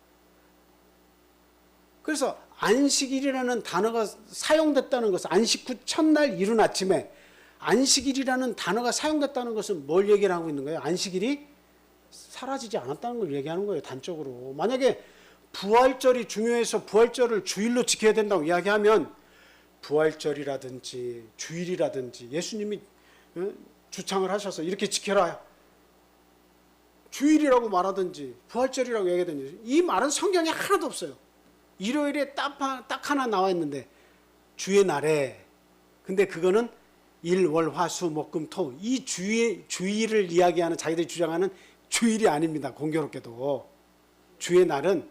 그래서 안식일이라는 단어가 사용됐다는 것은 안식 후 첫날 이른 아침에 안식일이라는 단어가 사용됐다는 것은 뭘 얘기를 하고 있는 거예요? 안식일이 사라지지 않았다는 걸 얘기하는 거예요. 단적으로. 만약에 부활절이 중요해서 부활절을 주일로 지켜야 된다고 이야기하면 부활절이라든지 주일이라든지 예수님이 주창을 하셔서 이렇게 지켜라 주일이라고 말하든지 부활절이라고 얘기하든지, 이 말은 성경에 하나도 없어요. 일요일에 딱 하나 나와 있는데 주의 날에, 근데 그거는 일, 월, 화, 수, 목, 금, 토, 이 주일을 이야기하는, 자기들이 주장하는 주일이 아닙니다. 공교롭게도 주의 날은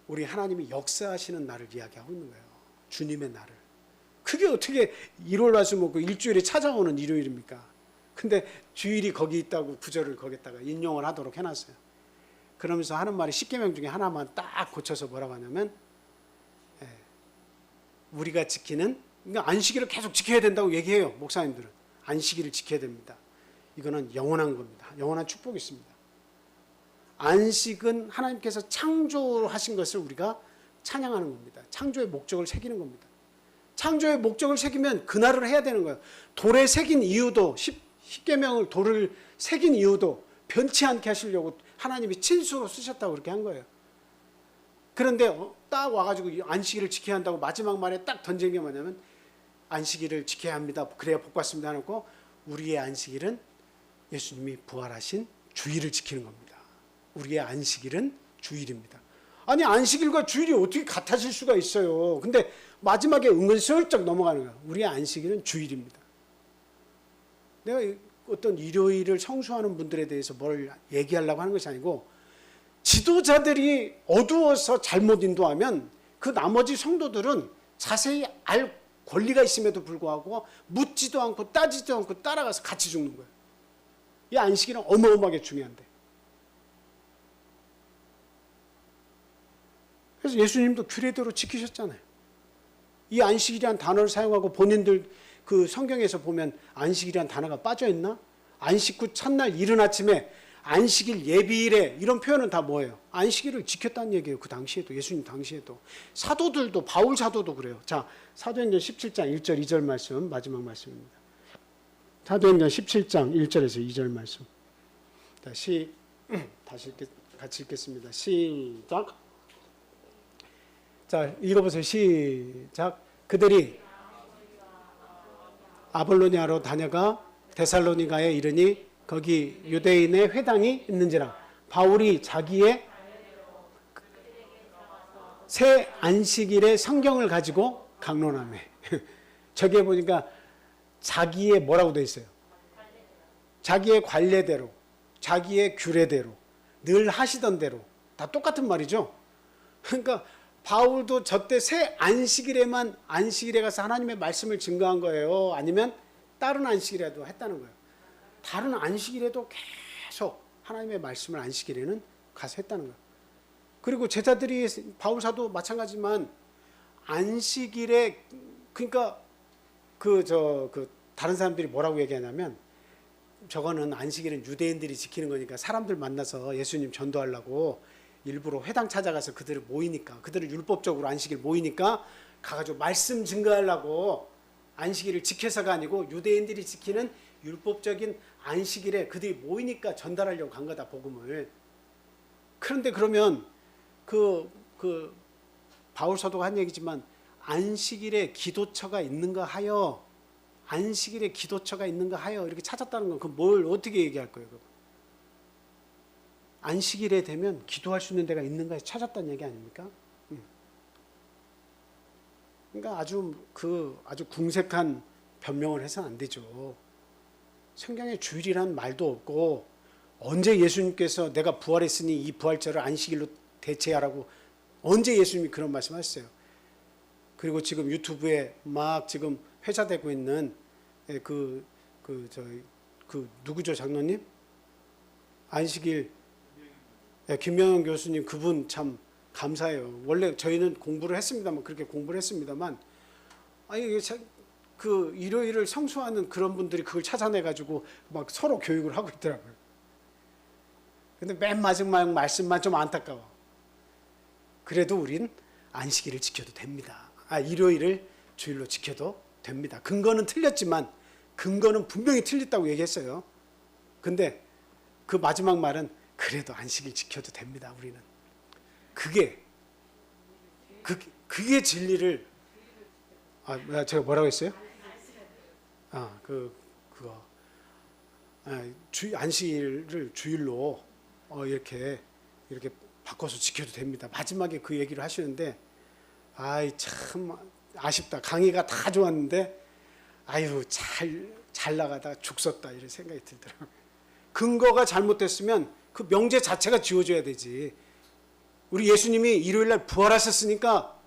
우리 하나님이 역사하시는 날을 이야기하고 있는 거예요. 주님의 날을. 그게 어떻게 일월, 화, 수, 목, 금 일주일에 찾아오는 일요일입니까? 근데 주일이 거기 있다고 구절을 거기다가 인용을 하도록 해놨어요. 그러면서 하는 말이 10계명 중에 하나만 딱 고쳐서 뭐라고 하냐면, 우리가 지키는, 그러니까 안식일을 계속 지켜야 된다고 얘기해요. 목사님들은 안식일을 지켜야 됩니다. 이거는 영원한 겁니다. 영원한 축복이 있습니다. 안식은 하나님께서 창조하신 것을 우리가 찬양하는 겁니다. 창조의 목적을 새기는 겁니다. 창조의 목적을 새기면 그날을 해야 되는 거예요. 돌에 새긴 이유도, 10계명을 돌을 새긴 이유도 변치 않게 하시려고 하나님이 친수로 쓰셨다고 그렇게 한 거예요. 그런데 딱 와가지고 안식일을 지켜야 한다고 마지막 말에 딱 던진 게 뭐냐면 안식일을 지켜야 합니다. 그래야 복 받습니다. 해놓고 우리의 안식일은 예수님이 부활하신 주일을 지키는 겁니다. 우리의 안식일은 주일입니다. 아니 안식일과 주일이 어떻게 같아질 수가 있어요. 근데 마지막에 은근슬쩍 넘어가는 거예요. 우리의 안식일은 주일입니다. 내가 어떤 일요일을 성수하는 분들에 대해서 뭘 얘기하려고 하는 것이 아니고, 지도자들이 어두워서 잘못 인도하면 그 나머지 성도들은 자세히 알 권리가 있음에도 불구하고 묻지도 않고 따지지도 않고 따라가서 같이 죽는 거예요. 이 안식일은 어마어마하게 중요한데. 그래서 예수님도 규례대로 지키셨잖아요. 이 안식일이란 단어를 사용하고 본인들 그 성경에서 보면 안식일이란 단어가 빠져 있나? 안식 후 첫날 이른 아침에 안식일 예비일에, 이런 표현은 다 뭐예요? 안식일을 지켰다는 얘기예요. 그 당시에도, 예수님 당시에도. 사도들도, 바울 사도도 그래요. 자, 사도행전 17장 1절 2절 말씀, 마지막 말씀입니다. 사도행전 17장 1절에서 2절 말씀. 다시 같이 읽겠습니다. 시작. 자, 읽어보세요. 시작. 그들이 아볼로니아로 다녀가 데살로니가에 이르니 거기 유대인의 회당이 있는지라. 바울이 자기의 새 안식일의 성경을 가지고 강론하며 저기에 보니까 자기의 뭐라고 되어 있어요? 자기의 관례대로, 자기의 규례대로, 늘 하시던 대로, 다 똑같은 말이죠. 그러니까 바울도 저때 새 안식일에만, 안식일에 가서 하나님의 말씀을 증거한 거예요? 아니면 다른 안식일에도 했다는 거예요? 다른 안식일에도 계속 하나님의 말씀을 안식일에는 가서 했다는 거예요. 그리고 제자들이, 바울 사도 마찬가지지만 안식일에, 그러니까 다른 사람들이 뭐라고 얘기하냐면, 저거는 안식일은 유대인들이 지키는 거니까 사람들 만나서 예수님 전도하려고 일부러 회당 찾아가서 그들을 모이니까, 그들을 율법적으로 안식일 모이니까 가가지고 말씀 증거하려고 안식일을 지켜서가 아니고 유대인들이 지키는 율법적인 안식일에 그들이 모이니까 전달하려고 간 거다, 복음을. 그런데 그러면 바울 사도가 한 얘기지만 안식일에 기도처가 있는가 하여, 안식일에 기도처가 있는가 하여 이렇게 찾았다는 건 그 뭘 어떻게 얘기할 거예요? 안식일에 되면 기도할 수 있는 데가 있는가 찾았다는 얘기 아닙니까? 그러니까 아주 궁색한 변명을 해서는 안 되죠. 성경에 주일이란 말도 없고 언제 예수님께서 내가 부활했으니 이 부활절을 안식일로 대체하라고 언제 예수님이 그런 말씀하셨어요. 그리고 지금 유튜브에 막 지금 회자되고 있는 누구죠 장로님? 안식일 김명현 교수님 그분 참 감사해요. 원래 저희는 공부를 했습니다만 그렇게 공부를 했습니다만 이게 그 일요일을 성수하는 그런 분들이 그걸 찾아내 가지고 막 서로 교육을 하고 있더라고요. 근데 맨 마지막 말씀만 좀 안타까워. 그래도 우린 안식일을 지켜도 됩니다. 일요일을 주일로 지켜도 됩니다. 근거는 틀렸지만 근거는 분명히 틀렸다고 얘기했어요. 근데 그 마지막 말은 그래도 안식일 지켜도 됩니다. 우리는 그게 진리를 제가 뭐라고 했어요? 안식일을 주일로 이렇게 바꿔서 지켜도 됩니다. 마지막에 그 얘기를 하시는데 참 아쉽다. 강의가 다 좋았는데 잘 나가다가 죽 썼다 이런 생각이 들더라고요. 근거가 잘못됐으면 그 명제 자체가 지워져야 되지. 우리 예수님이 일요일날 부활하셨으니까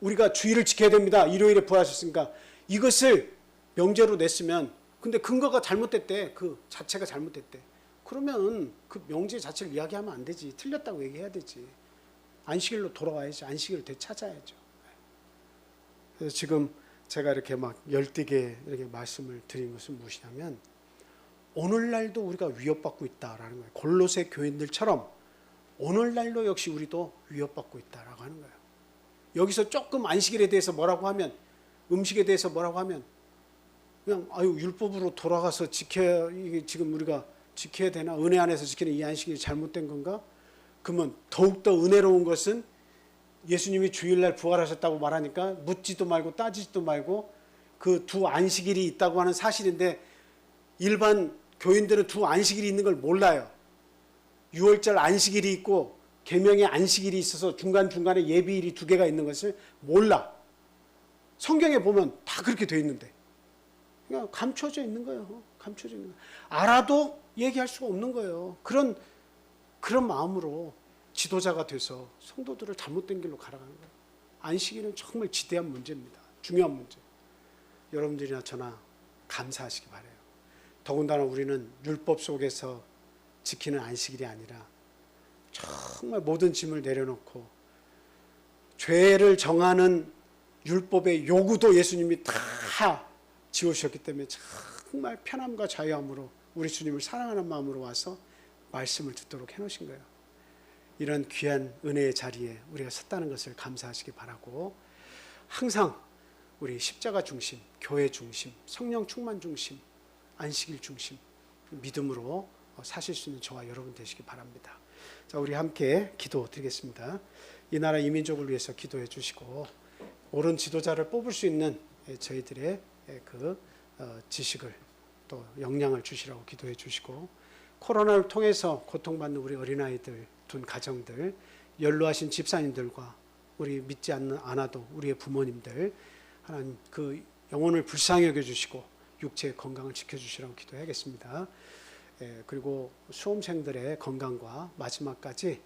우리가 주일을 지켜야 됩니다. 일요일에 부활하셨으니까 이것을 명제로 냈으면 근데 근거가 잘못됐대. 그 자체가 잘못됐대. 그러면 그 명제 자체를 이야기하면 안 되지. 틀렸다고 얘기해야 되지. 안식일로 돌아와야지. 안식일을 되찾아야죠. 그래서 지금 제가 이렇게 막 열띠게 이렇게 말씀을 드린 것은 무엇이냐면 오늘날도 우리가 위협받고 있다라는 거예요. 골로새 교인들처럼 오늘날도 역시 우리도 위협받고 있다라고 하는 거예요. 여기서 조금 안식일에 대해서 뭐라고 하면 음식에 대해서 뭐라고 하면 그냥 율법으로 돌아가서 이게 지금 우리가 지켜야 되나? 은혜 안에서 지키는 이 안식일이 잘못된 건가? 그러면 더욱더 은혜로운 것은 예수님이 주일날 부활하셨다고 말하니까 묻지도 말고 따지지도 말고 그 두 안식일이 있다고 하는 사실인데 일반 교인들은 두 안식일이 있는 걸 몰라요. 6월절 안식일이 있고 계명의 안식일이 있어서 중간중간에 예비일이 두 개가 있는 것을 몰라. 성경에 보면 다 그렇게 돼 있는데 그냥 감춰져 있는 거예요. 감춰져 있는 거예요. 알아도 얘기할 수가 없는 거예요. 그런 마음으로 지도자가 돼서 성도들을 잘못된 길로 가라가는 거예요. 안식일은 정말 지대한 문제입니다. 중요한 문제. 여러분들이나 저나 감사하시기 바라요. 더군다나 우리는 율법 속에서 지키는 안식일이 아니라 정말 모든 짐을 내려놓고 죄를 정하는 율법의 요구도 예수님이 다 지우셨기 때문에 정말 편함과 자유함으로 우리 주님을 사랑하는 마음으로 와서 말씀을 듣도록 해놓으신 거예요. 이런 귀한 은혜의 자리에 우리가 섰다는 것을 감사하시기 바라고 항상 우리 십자가 중심, 교회 중심, 성령 충만 중심, 안식일 중심 믿음으로 사실 수 있는 저와 여러분 되시기 바랍니다. 자, 우리 함께 기도 드리겠습니다. 이 나라 이민족을 위해서 기도해 주시고 옳은 지도자를 뽑을 수 있는 저희들의 그 지식을 또 역량을 주시라고 기도해 주시고 코로나를 통해서 고통받는 우리 어린아이들, 둔 가정들, 연로하신 집사님들과 우리 믿지 않아도 우리의 부모님들 하나님 그 영혼을 불쌍히 여겨주시고 육체의 건강을 지켜주시라고 기도하겠습니다. 그리고 수험생들의 건강과 마지막까지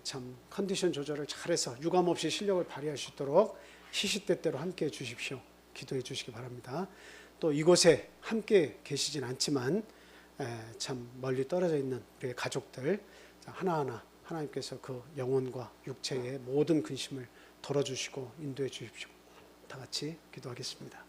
참 컨디션 조절을 잘해서 유감 없이 실력을 발휘할 수 있도록 시시때때로 함께해 주십시오. 기도해 주시기 바랍니다. 또 이곳에 함께 계시진 않지만 참 멀리 떨어져 있는 우리의 가족들 하나하나 하나님께서 그 영혼과 육체의 모든 근심을 덜어주시고 인도해 주십시오. 다 같이 기도하겠습니다.